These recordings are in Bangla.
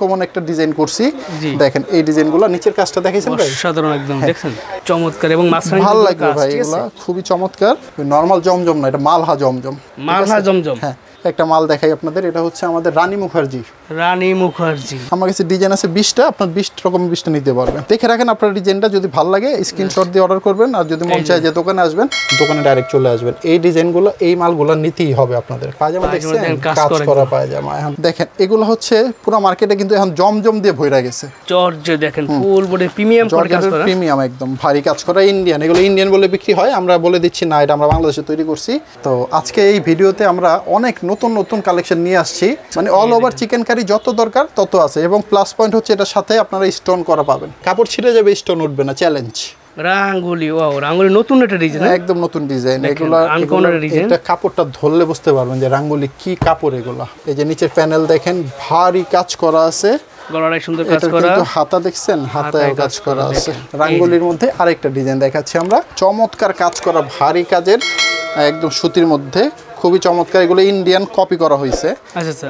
আনকমন একটা ডিজাইন করছি। দেখেন এই ডিজাইনগুলো নিচের কাজটা দেখাইছেন ভাই, সাধারণ একদম দেখছেন চমৎকার এবং মাঝখানে ভালো লাগবে ভাই, এগুলা খুবই চমৎকার। নরমাল জমজম না, এটা মালহা জমজম। মালহা জমজম, হ্যাঁ একটা মাল দেখাই আপনাদের, এটা হচ্ছে আমাদের রানী মুখার্জি। রানী মুখার্জি আমার কাছে ডিজাইন আছে 20টা, আপনার 20 রকম 20টা নিতে পারবেন। দেখে রাখেন আপনার ডিজাইনটা, যদি ভালো লাগে স্ক্রিনশট দিয়ে অর্ডার করবেন, আর যদি মন চায় যে দোকানে আসবেন, দোকানে ডাইরেক্ট চলে আসবেন। এই ডিজাইনগুলো এই মালগুলো নিতেই হবে আপনাদের। পায়জামা দেখছেন কাজ করা পায়জামা, এখন দেখেন এগুলো হচ্ছে পুরো মার্কেটে কিন্তু এখন জমজম দিয়ে ভরে গেছে। জর্জে দেখেন ফুল বডি প্রিমিয়াম কাজ করা, প্রিমিয়াম একদম ভারী কাজ করা ইন্ডিয়ান। এগুলো ইন্ডিয়ান বলে বিক্রি হয়, আমরা বলে দিচ্ছি না এটা আমরা বাংলাদেশে তৈরি করছি। তো আজকে এই ভিডিওতে আমরা অনেক নতুন নতুন কালেকশন নিয়ে আসছি, মানে অল ওভার চিকেন কারি যত দরকার তত আছে। এবং প্লাস পয়েন্ট হচ্ছে এটার সাথে আপনারা স্টোন করা পাবেন, কাপড় ছিঁড়ে যাবে স্টোন উঠবে না, চ্যালেঞ্জ। রাঙ্গুলি, ওয়াও রাঙ্গুলি নতুন একটা ডিজাইন, একদম নতুন ডিজাইন। এগুলা এটা কাপড়টা ধরলে বুঝতে পারবেন যে রাঙ্গুলি কি কাপড় এগুলা। এই যে নিচের প্যানেল দেখেন ভারী কাজ করা আছে, গলাটাই সুন্দর কাজ করা, কিন্তু হাতা দেখছেন হাতায় কাজ করা আছে। রাঙ্গুলির মধ্যে আরেকটা ডিজাইন দেখাচ্ছি আমরা, চমৎকার কাজ করা ভারী কাজের, একদম সুতির মধ্যে খুবই চমৎকার। এগুলো ইন্ডিয়ান কপি করা হয়েছে।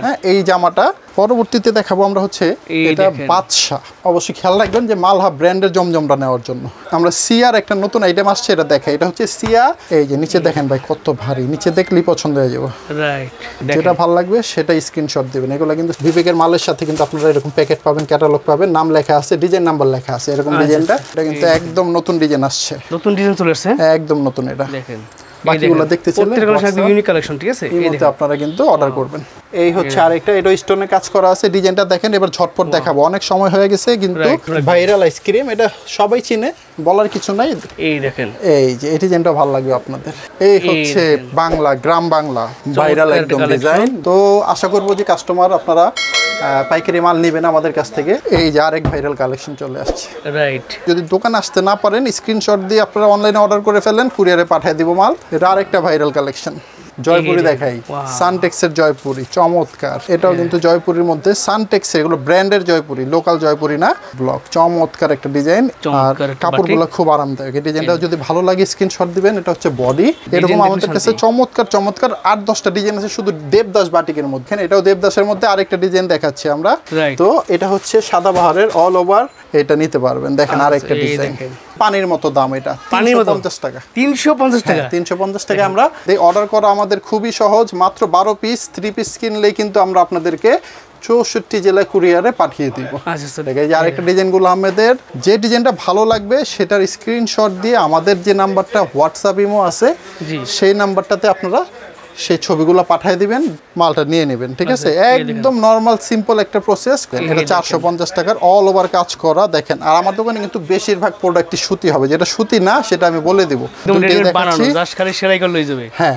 হ্যাঁ এই জামাটা পরবর্তীতে দেখাবো আমরা, হচ্ছে এটা বাদশাহ। অবশ্যই খেয়াল রাখবেন যে মালহা ব্র্যান্ডের জমজমটা নেওয়ার জন্য। আমরা সিয়ার একটা নতুন আইটেম আসছে, এটা দেখাই। এটা হচ্ছে সিয়া, এই যে নিচে দেখেন ভাই কত ভারী, নিচে দেখলেই পছন্দ হয়ে যাবে। যেটা ভালো লাগবে সেটা স্ক্রিনশট দিবেন। এগুলো কিন্তু বিবেকের মালের সাথে কিন্তু আপনারা এরকম প্যাকেট পাবেন, ক্যাটালগ পাবেন, নাম লেখা আছে, ডিজাইন নাম্বার লেখা আছে। এরকম ডিজাইনটা এটা কিন্তু একদম নতুন ডিজাইন আসছে, নতুন ডিজাইন চলে আসছে, একদম নতুন। এটা দেখেন বাকিগুলো দেখতে চাইলে ইউনিক কালেকশন, ঠিক আছে, এই মতে আপনারা কিন্তু অর্ডার করবেন। এই হচ্ছে আরেকটা, এটা স্টোনে কাজ করা আছে। ডিজাইনটা দেখেন, এবার ঝটপট দেখাবো, অনেক সময় হয়ে গেছে কিন্তু ভাইরাল আইসক্রিম, এটা সবাই চিনে, বলার কিছু নাই। এই দেখেন এই যে এই ডিজাইনটা ভালো লাগবে আপনাদের। এই হচ্ছে বাংলা, গ্রাম বাংলা ভাইরাল একদম ডিজাইন। তো আশা করবো যে কাস্টমার আপনারা পাইকারি মাল নেবেন আমাদের কাছ থেকে। এই যে আরেক ভাইরাল কালেকশন চলে আসছে, রাইট। যদি দোকানে আসতে না পারেন স্ক্রিনশট দিয়ে আপনারা অনলাইনে অর্ডার করে ফেলেন, কুরিয়ারে পাঠিয়ে দিব মাল। এটা আরেকটা ভাইরাল কালেকশন, জয়পুরি দেখাই, সানটেক্সের জয়পুরি, চমৎকার। এটাও কিন্তু জয়পুরির মধ্যে সানটেক্স, এগুলো ব্র্যান্ডের জয়পুরি, লোকাল জয়পুরি না, ব্লক। চমৎকার একটা ডিজাইন, আর কাপড়গুলো খুব আরামদায়ক। এই ডিজাইনটা যদি ভালো লাগে স্ক্রিনশট দিবেন। এটা হচ্ছে বডি, এরকম আমাদের কাছে চমৎকার চমৎকার 8-10টা ডিজাইন আছে শুধু দেবদাস বাটিকের মধ্যে। এটাও দেবদাসের মধ্যে আরেকটা ডিজাইন দেখাচ্ছি আমরা। তো এটা হচ্ছে সাদাবাহারের অল ওভার, এটা নিতে পারবেন। দেখেন আরেকটা ডিজাইন, পানির মতো দাম, এটা 350 টাকা। 350 টাকা, 350 টাকা। আমরা এই অর্ডার করা আমাদের খুবই সহজ, মাত্র 12 পিস 3 পিস কিনলেই কিন্তু আমরা আপনাদেরকে 64 জেলায় কুরিয়ারে পাঠিয়ে দিব। আরেকটা ডিজাইনগুলো আমাদের যে ডিজাইনটা ভালো লাগবে সেটার স্ক্রিনশট দিয়ে আমাদের যে নাম্বারটা হোয়াটসঅ্যাপ ইমো আছে সেই নাম্বারটাতে আপনারা সেই ছবিগুলো পাঠিয়ে দিবেন, মালটা নিয়ে নেবেন, ঠিক আছে। একদম নরমাল সিম্পল একটা প্রসেস। এটা 450 টাকার অল ওভার কাজ করা। দেখেন, আর আমার দোকানে কিন্তু বেশিরভাগ প্রোডাক্টই সুতি হবে, যেটা সুতি না সেটা আমি বলে দেবো। হ্যাঁ,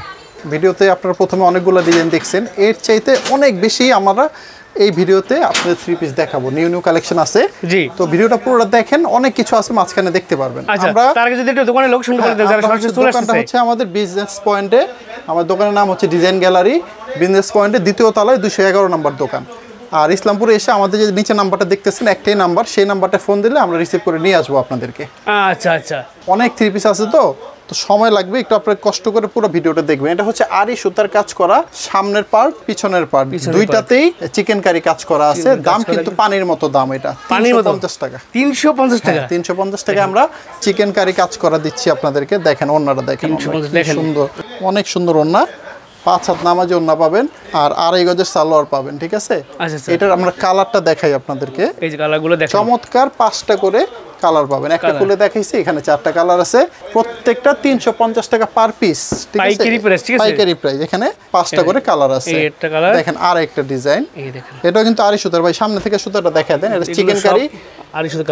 ভিডিওতে আপনারা প্রথমে অনেকগুলো ডিজাইন দেখছেন, এর চাইতে অনেক বেশি আমরা এই ভিডিওতে আপনাদের 3 পিস দেখাবো। নিউ নিউ কালেকশন আছে, তো ভিডিওটা পুরোটা দেখেন, অনেক কিছু আছে মাঝখানে দেখতে পারবেন। আমরা তার আগে যদি একটু দোকানের লোকেশন বলে দেন, যারা সরাসরি চলে আসছে। দোকানটা হচ্ছে আমাদের বিজনেস পয়েন্টে, আমার দোকানের নাম হচ্ছে ডিজাইন গ্যালারি, বিজনেস পয়েন্টে 2য় তলায় 211 নম্বর দোকান। আর ইসলামপুরে এসে আমাদের যে নিচে নাম্বারটা দেখতেছেন একটাই নাম্বার, সেই নাম্বারটা ফোন দিলে আমরা রিসিভ করে নিয়ে আসবো আপনাদেরকে। আচ্ছা আচ্ছা, অনেক 3 পিস আছে তো সময় লাগবে একটু, আপনারা কষ্ট করে পুরো ভিডিওটা দেখবেন। এটা হচ্ছে আরি সুতার কাজ করা, সামনের পার্ট পিছনের পার্ট দুইটাতেই চিকেন কারি কাজ করা আছে। দাম কিন্তু পানির মতো দাম, এটা 350 টাকা। 350 টাকা, 350 টাকা আমরা চিকেন কারি কাজ করা দিচ্ছি আপনাদেরকে। দেখেন ওন্নাটা দেখেন, সুন্দর, অনেক সুন্দর ওন্না। 5 হাত নামাজে ওন্না পাবেন, আর 2.5 গজের সালোয়ার পাবেন, ঠিক আছে। এটার আমরা কালারটা দেখাই আপনাদেরকে, এই যে কালারগুলো দেখেন, চমৎকার 5টা করে কালার পাবেন। একটা খুলে দেখাইছি, এখানে 4টা কালার আছে, প্রত্যেকটা 350 টাকা পার পিস, ঠিক আছে, পাইকারি প্রাইস, ঠিক আছে, পাইকারি প্রাইস। এখানে 5টা করে কালার আছে। একটা কালার দেখেন, আর একটা ডিজাইন, এই দেখেন, এটা কিন্তু আরি সুতার। ভাই সামনে থেকে সুতাটা দেখায় দেন, এটা চিকেন কারি,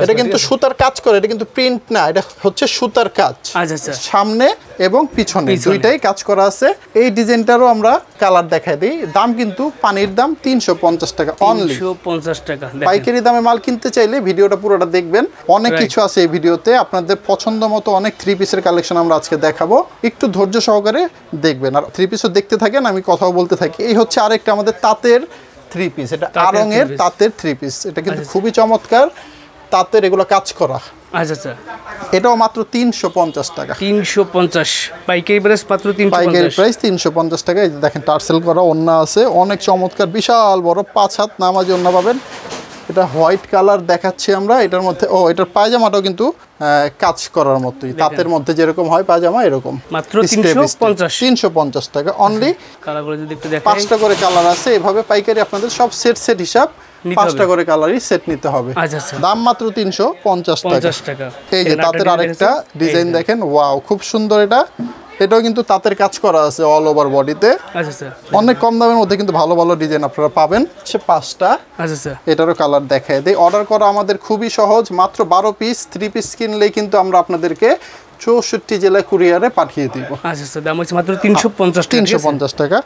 এটা কিন্তু সুতার কাজ করে, এটা কিন্তু প্রিন্ট না, এটা হচ্ছে সুতার কাজ। আচ্ছা আচ্ছা, সামনে এবং পিছনে দুইটাই কাজ করা আছে। এই ডিজাইনটারও আমরা কালার দেখাই দিই। দাম কিন্তু পানির দাম 350 টাকা অনলি, 350 টাকা। পাইকারি দামে মাল কিনতে চাইলে ভিডিওটা পুরোটা দেখবেন, অনেক কিছু আছে এই ভিডিওতে। আপনাদের পছন্দ মতো অনেক 3 পিসের কালেকশন আমরা আজকে দেখাবো, একটু ধৈর্য সহকারে দেখবেন। আর 3 পিসও দেখতে থাকেন, আমি কথাও বলতে থাকি। এই হচ্ছে আরেকটা আমাদের তাঁতের 3 পিস, এটা আড়ং-এর তাঁতের 3 পিস। এটা কিন্তু খুবই চমৎকার তাঁতের, এগুলো কাজ করা। আচ্ছা আচ্ছা, এটাও মাত্র 350 টাকা। 350 পাইকারি প্রাইস, মাত্র 350, পাইকারি প্রাইস 350 টাকা। এই দেখেন টার্সেল করা ওন্না আছে, অনেক চমৎকার, বিশাল বড় 5 হাত নামাজি ওন্না পাবেন। এটা হোয়াইট কালার দেখাচ্ছি আমরা, এটার মধ্যে এটার পায়জামাটাও কিন্তু কাজ করার মতোই, তাঁতের মধ্যে যেরকম হয় পায়জামা এরকম। মাত্র 350 টাকা অনলি। কালারগুলো যদি একটু দেখাই, 5টা করে কালার আছে, এভাবে পাইকারি আপনাদের সব সেট হিসাব 5টা করে কালারই সেট নিতে হবে। আচ্ছা, দাম মাত্র 350 টাকা। এই যে তাঁতের আরেকটা ডিজাইন দেখেন, ওয়াও খুব সুন্দর। এটাও কিন্তু তাঁতের কাজ করা আছে অল ওভার বডিতে। আচ্ছা, অনেক কম দামের মধ্যে কিন্তু ভালো ভালো ডিজাইন আপনারা পাবেন। 5টা। আচ্ছা, এটারও কালার দেখায় দেই। অর্ডার করা আমাদের খুবই সহজ, মাত্র 12 পিস 3 পিস কিনলেই কিন্তু আমরা আপনাদেরকে 64 জেলায় কুরিয়ারে পাঠিয়ে দিব। আচ্ছা, দাম হচ্ছে মাত্র 350 টাকা।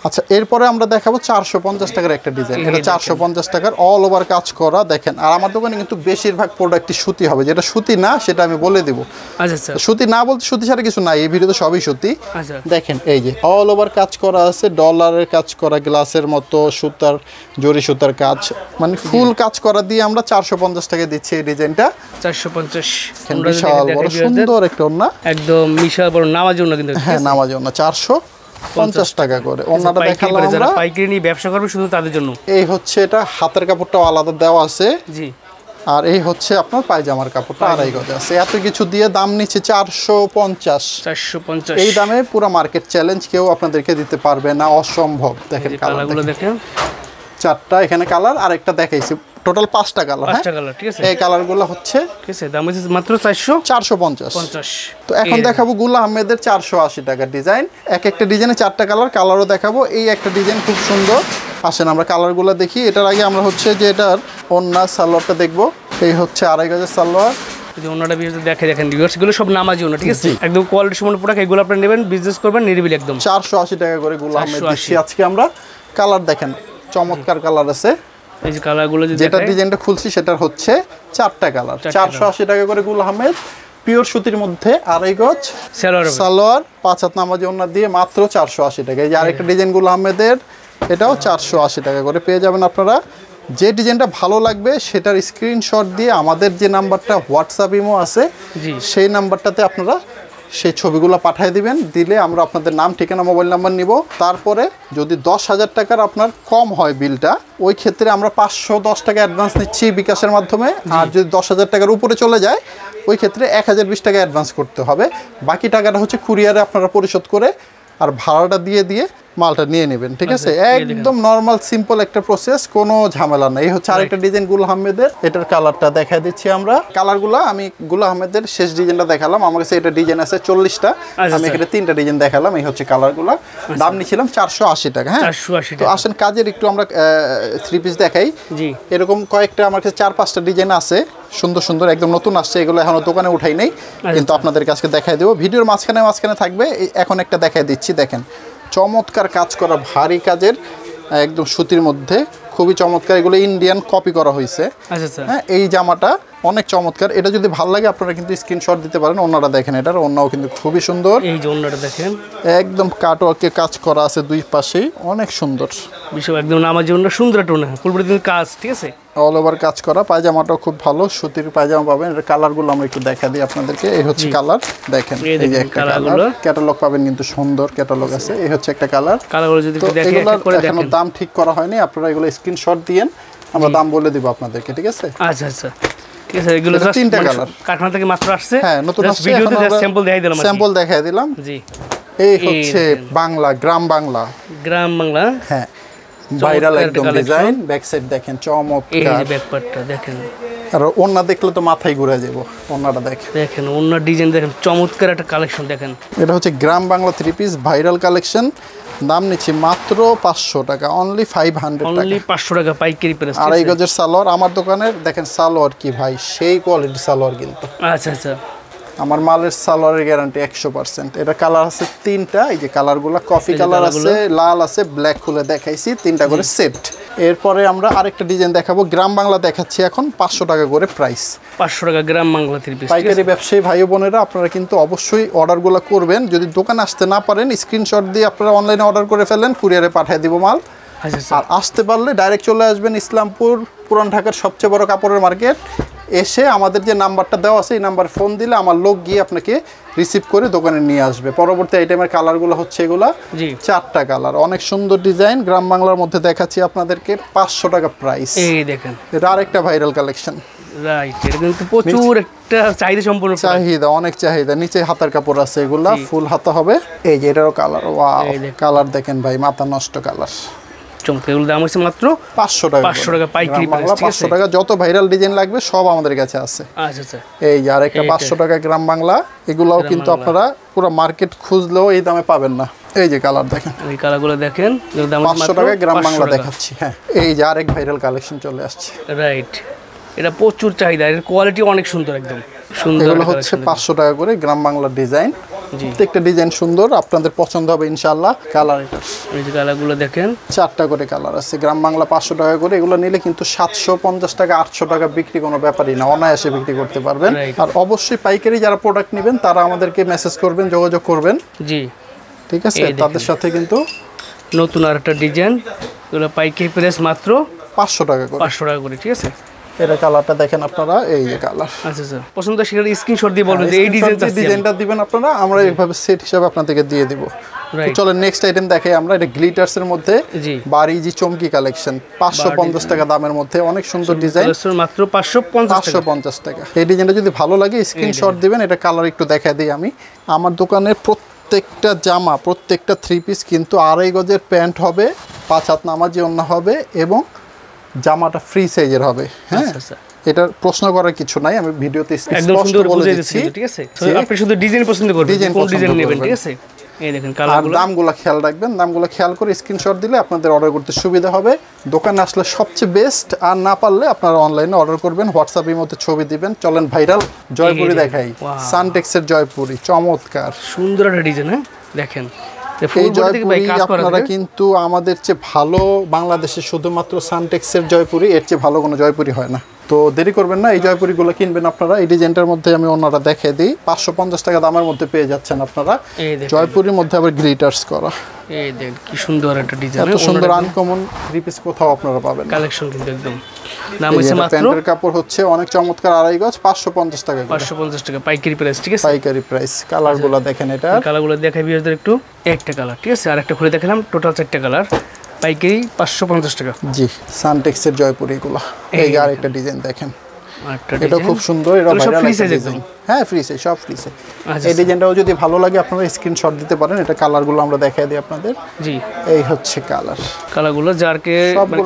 আচ্ছা, এরপরে আমরা দেখাবো 450 টাকার একটা ডিজাইন। এটা 450 টাকার অল ওভার কাজ করা দেখেন। আর আমার দোকানে কিন্তু বেশিরভাগ প্রোডাক্টই সুতি হবে, যেটা সুতি না সেটা আমি বলে দেব। আচ্ছা, সুতি না বলতে সুতি ছাড়া কিছু নাই, এই ভিডিওতে সবই সুতি। দেখেন এই যে অল ওভার কাজ করা আছে, ডলারের কাজ করা, গ্লাসের মতো সুতার, জরি সুতার কাজ, মানে ফুল কাজ করা দিয়ে আমরা 450 টাকা দিচ্ছি এই ডিজাইনটা। 450 বিশাল বড় সুন্দর একটা ওন্না, একদম বিশাল বড় নামাজি ওন্না কিন্তু। হ্যাঁ, নামাজি ওন্না 450 টাকা করে। ওন্নাটা দেখালাম আমরা, পাইকারি নিয়ে ব্যবসা করবে শুধু তাদের জন্য। এই হচ্ছে এটা হাতের কাপড়টাও আলাদা দেওয়া আছে। জি। আর এই হচ্ছে আপনার পায়জামার কাপড়টা 2.5 গজ আছে। এত কিছু দিয়ে দাম নিচ্ছে 450। এই দামে পুরো মার্কেট চ্যালেঞ্জ, কেউ আপনাদেরকে দিতে পারবে না, অসম্ভব। দেখেন কালারগুলো দেখেন, 4টা এখানে কালার, আরেকটা দেখাইছি, টোটাল 5টা কালার। 5টা কালার, ঠিক আছে। এই কালারগুলো হচ্ছে, ঠিক আছে, দাম হচ্ছে মাত্র 450। তো এখন দেখাবো গুল আহমেদের 480 টাকা ডিজাইন। একটা ডিজাইনে 4টা কালার, কালারও দেখাবো। এই একটা ডিজাইন খুব সুন্দর, আসেন আমরা কালারগুলো দেখি। এটার আগে আমরা হচ্ছে যে এটার ওন্না সালোয়ারটা দেখবো। এই হচ্ছে 2.5 গজের সালোয়ার। যদি ওন্নাটা দেখেন ভিউয়ার্স, এগুলো সব নামাজি ওন্না, ঠিক আছে, একদম কোয়ালিটি সম্পন্ন প্রোডাক্ট। এগুলো আপনি নেবেন, বিজনেস করবেন নিরিবিলি একদম। 480 টাকা করে গুল আহমেদ দিচ্ছি আজকে আমরা। কালার দেখেন, চমৎকার কালার আছে। এই যে কালারগুলো যেটা ডিজাইনটা খুলছি সেটার হচ্ছে 4টা কালার। 480 টাকা করে গুল আহমেদ, পিওর সুতির মধ্যে 2.5 গজ সালোয়ার, 5 হাত নামাজি ওন্না দিয়ে মাত্র 480 টাকা। এই যে আরেকটা ডিজাইন গুল আহমেদের, এটাও 480 টাকা করে পেয়ে যাবেন আপনারা। যে ডিজাইনটা ভালো লাগবে সেটার স্ক্রিনশট দিয়ে আমাদের যে নাম্বারটা হোয়াটসঅ্যাপ ইমো আছে সেই নাম্বারটাতে আপনারা সেই ছবিগুলো পাঠিয়ে দিবেন। দিলে আমরা আপনাদের নাম, ঠিকানা, মোবাইল নাম্বার নিব। তারপরে যদি 10,000 টাকার আপনার কম হয় বিলটা, ওই ক্ষেত্রে আমরা 510 টাকা অ্যাডভান্স নিচ্ছি বিকাশের মাধ্যমে। আর যদি 10,000 টাকার উপরে চলে যায়, ওই ক্ষেত্রে 1020 টাকা অ্যাডভান্স করতে হবে। বাকি টাকাটা হচ্ছে কুরিয়ারে আপনারা পরিশোধ করে আর ভাড়াটা দিয়ে মালটা নিয়ে নেবেন, ঠিক আছে। একদম নর্মাল সিম্পল একটা প্রসেস, কোনো ঝামেলা নেই। এই হচ্ছে আরেকটা ডিজাইন গুল আহমেদের, এটার কালারটা দেখাই দিচ্ছি আমরা। কালারগুলো আমি গুল আহমেদের শেষ ডিজাইনটা দেখালাম, আমার কাছে এটা ডিজাইন আছে 40টা, আমি এখানে 3টা ডিজাইন দেখালাম। এই হচ্ছে কালারগুলো, দাম নিয়েছিলাম 480 টাকা। হ্যাঁ, তো আসেন কাজের একটু আমরা 3 পিস দেখাই। এরকম কয়েকটা আমার কাছে 4-5টা ডিজাইন আছে, সুন্দর সুন্দর, একদম নতুন আসছে। এগুলো এখনো দোকানে উঠাই নাই, কিন্তু আপনাদের কাছে দেখাই দেবো। ভিডিওর মাঝখানে থাকবে। এখন একটা দেখাই দিচ্ছি, দেখেন চমৎকার কাজ করা, ভারী কাজের, একদম সুতির মধ্যে, খুবই চমৎকার। এগুলো ইন্ডিয়ান কপি করা হয়েছে। হ্যাঁ, এই জামাটা অনেক চমৎকার। এটা যদি ভালো লাগে আপনারা কিন্তু স্ক্রিনশট দিতে পারেন। ওন্নাটা দেখেন, এটার ওন্নাও কিন্তু খুবই সুন্দর। এই যে ওন্নাটা দেখেন, একদম কাটওয়ার্কে কাজ করা আছে দুই পাশেই, অনেক সুন্দর। বিষয় একদম নামাজি ওন্না, সুন্দর একটা ওন্না, পুরোপুরি কাজ, ঠিক আছে, অল ওভার কাজ করা। পায়জামাটাও খুব ভালো, সুতির পায়জামা পাবেন। এর কালারগুলো আমরা একটু দেখা দিই আপনাদেরকে। এই হচ্ছে কালার, দেখেন এই যে একটা কালার, ক্যাটালগ পাবেন কিন্তু সুন্দর ক্যাটালগ আছে। এই হচ্ছে একটা কালার। কালারগুলো যদি একটু দেখে করে দেখেন, এখনো দাম ঠিক করা হয়নি, আপনারা এগুলো স্ক্রিনশট দিয়েন, আমরা দাম বলে দিব আপনাদেরকে, ঠিক আছে। আচ্ছা, ঠিক আছে। এগুলো 3টা কালার, কারখানা থেকে মাত্র আসছে। হ্যাঁ, নতুন আসছে। ভিডিওতে জাস্ট স্যাম্পল দেখাই দিলাম। জি, এই হচ্ছে বাংলা, গ্রাম বাংলা। হ্যাঁ, ভাইরাল একদম ডিজাইন। ব্যাক সাইড দেখেন চমৎকার, এই যে ব্যাক পার্টটা দেখেন। আর ওন্না দেখলে তো মাথায় ঘুরে যাব। ওন্নাটা দেখেন, ওন্নার ডিজাইন দেখেন, চমৎকার একটা কালেকশন দেখেন। এটা হচ্ছে গ্রাম বাংলা 3 পিস ভাইরাল কালেকশন। দাম নিচ্ছি মাত্র 500 টাকা, অনলি 500 টাকা। অনলি 500 টাকা পাইকারি প্রাইস। 2.5 গজের সালোয়ার। আমার দোকানের দেখেন সালোয়ার কি ভাই, সেই কোয়ালিটির সালোয়ার কিন্তু। আচ্ছা, আমার মালের সালোয়ারের গ্যারান্টি 100%। এটা কালার আছে 3টা। এই যে কালারগুলো, কফি কালার আছে, লাল আছে, ব্ল্যাক খুলে দেখাইছি, 3টা করে সেট। এরপরে আমরা আরেকটা ডিজাইন দেখাবো, গ্রাম বাংলা দেখাচ্ছি এখন, 500 টাকা করে প্রাইস। 500 টাকা গ্রাম বাংলা 3 পিস। পাইকারি ব্যবসায়ী ভাই বোনেরা, আপনারা কিন্তু অবশ্যই অর্ডারগুলো করবেন। যদি দোকানে আসতে না পারেন, স্ক্রিনশট দিয়ে আপনারা অনলাইনে অর্ডার করে ফেলেন, কুরিয়ারে পাঠিয়ে দিব মাল। আর আসতে পারলে ডাইরেক্ট চলে আসবেন ইসলামপুর, পুরান ঢাকার সবচেয়ে বড় কাপড়ের মার্কেট। এসে আমাদের যে নাম্বারটা দেওয়া আছে এই নাম্বার ফোন দিলে আমার লোক গিয়ে আপনাকে রিসিভ করে দোকানে নিয়ে আসবে। পরবর্তী আইটেমের কালারগুলো হচ্ছে এগুলা 4টা কালার, অনেক সুন্দর ডিজাইন, গ্রাম বাংলার মধ্যে দেখাচ্ছি আপনাদেরকে, 500 টাকা প্রাইস। এই দেখেন এটা আরেকটা ভাইরাল কালেকশন, রাইট, এটা কিন্তু প্রচুর একটা চাহিদা সম্পূর্ণ, চাহিদা অনেক চাহিদা। নিচে হাতার কাপড় আছে, এগুলা ফুল হাতা হবে। এই যে এটারও কালার, ওয়াও কালার দেখেন ভাই, মাথা নষ্ট কালার। এগুলোর দাম হচ্ছে মাত্র 500 টাকা, 500 টাকা পাইকারি প্রাইস, 500 টাকা। যত ভাইরাল ডিজাইন লাগবে সব আমাদের কাছে আছে। আচ্ছা আচ্ছা, এই যে আরেকটা 500 টাকা গ্রাম বাংলা, এগুলাও কিন্তু আপনারা পুরো মার্কেট খুঁজলেও এই দামে পাবেন না। এই যে কালার দেখেন, এই কালারগুলো দেখেন, 500 টাকা গ্রাম বাংলা দেখাচ্ছি। হ্যাঁ, এই যে আরেক ভাইরাল কালেকশন চলে আসছে, রাইট, এটা প্রচুর চাহিদা, এর কোয়ালিটি অনেক সুন্দর, একদম সুন্দর। এগুলো হচ্ছে 500 টাকা করে গ্রাম বাংলার ডিজাইন, প্রত্যেকটা ডিজাইন সুন্দর, আপনাদের পছন্দ হবে ইনশাআল্লাহ। কালার এটা, এই যে কালারগুলো দেখেন, 4টা করে কালার আছে। গ্রাম বাংলা 500 টাকা করে, এগুলো নিলে কিন্তু 750 টাকা 800 টাকা বিক্রি কোনো ব্যাপারই না, অনায়াসে বিক্রি করতে পারবেন। আর অবশ্যই পাইকারি যারা প্রোডাক্ট নেবেন তারা আমাদেরকে মেসেজ করবেন, যোগাযোগ করবেন, জি ঠিক আছে। তাদের সাথে কিন্তু নতুন আরেকটা ডিজাইন, এগুলো পাইকারি প্রাইস মাত্র 500 টাকা করে, 500 টাকা করে, ঠিক আছে। এটা কালারটা দেখেন আপনারা, এই যে কালার। আচ্ছা স্যার, পছন্দ সেটা স্ক্রিনশট দিয়ে বলবেন যে এই ডিজাইনটা দিবেন আপনারা, আমরা এইভাবে সেট হিসাবে আপনাদেরকে দিয়ে দিব। চলো নেক্সট আইটেম দেখাই আমরা। এটা গ্লিটারস এর মধ্যে বারিজি চমকি কালেকশন, 550 টাকা দামের মধ্যে, অনেক সুন্দর ডিজাইন, মাত্র 550 টাকা। এই ডিজাইনটা যদি ভালো লাগে স্ক্রিনশট দিবেন। এটা কালার একটু দেখাই দিই আমি। আমার দোকানের প্রত্যেকটা জামা, প্রত্যেকটা 3 পিস কিন্তু 2.5 গজের প্যান্ট হবে, 5 হাত নামাজি ওন্না হবে এবং জামাটা ফ্রি সাইজের হবে। হ্যাঁ, এটা প্রশ্ন করার কিছু নাই, আমি ভিডিওতে স্পষ্ট বলে দিচ্ছি, ঠিক আছে। আপনি শুধু ডিজাইন পছন্দ করবেন, কোন ডিজাইন নেবেন, ঠিক আছে। এই দেখেন কালারগুলো, দামগুলো খেয়াল রাখবেন, দামগুলো খেয়াল করে স্ক্রিনশট দিলে আপনাদের অর্ডার করতে সুবিধা হবে। দোকানে আসলে সবচেয়ে বেস্ট, আর না পারলে আপনারা অনলাইনে অর্ডার করবেন, হোয়াটসঅ্যাপের মধ্যে ছবি দিবেন। চলেন ভাইরাল জয়পুরি দেখাই, সানটেক্সের জয়পুরি, চমৎকার সুন্দর একটা ডিজাইন। হ্যাঁ দেখেন, এই জয়পুরি আপনারা কিন্তু আমাদের চেয়ে ভালো, বাংলাদেশে শুধুমাত্র সানটেক্সের জয়পুরি, এর চেয়ে ভালো কোনো জয়পুরি হয় না। তো দেরি করবেন না, এই জয়পুরিগুলো কিনবেন আপনারা। এই ডিজাইনটার মধ্যে আমি অন্যটা দেখিয়ে দিই, 550 টাকা দামের মধ্যে পেয়ে যাচ্ছেন আপনারা। জয়পুরির মধ্যে আবার গ্লিটার্স করা, এই দেখেন কি সুন্দর একটা ডিজাইন, এত সুন্দর আনকমন 3 পিস কোথাও আপনারা পাবেন না। কালেকশন কিন্তু একদম। নাম হচ্ছে মাত্র, প্যান্টের কাপড় হচ্ছে অনেক চমৎকার, 2.5 গজ, 550 টাকা, 550 টাকা পাইকারি প্রাইস, ঠিক আছে। পাইকারি প্রাইস। কালারগুলো দেখেন, এটা কালারগুলো দেখাই ভিউয়ারদের একটু। একটা কালার, ঠিক আছে, আর একটা খুলে দেখালাম, টোটাল 4টা কালার, পাইকারি 550 টাকা। জি, সানটেক্সের জয়পুরি এগুলো। এই যে আরেকটা ডিজাইন দেখেন, এটা খুব সুন্দর, এটা ভাইরাল ডিজাইন। হ্যাঁ, ফ্রি সাইজ, সব ফ্রি সাইজ। এই ডিজাইনটাও যদি ভালো লাগে আপনারা স্ক্রিনশট দিতে পারেন। এটা কালারগুলো আমরা দেখাই দিই আপনাদের। জি, এই হচ্ছে কালারগুলো, যারকে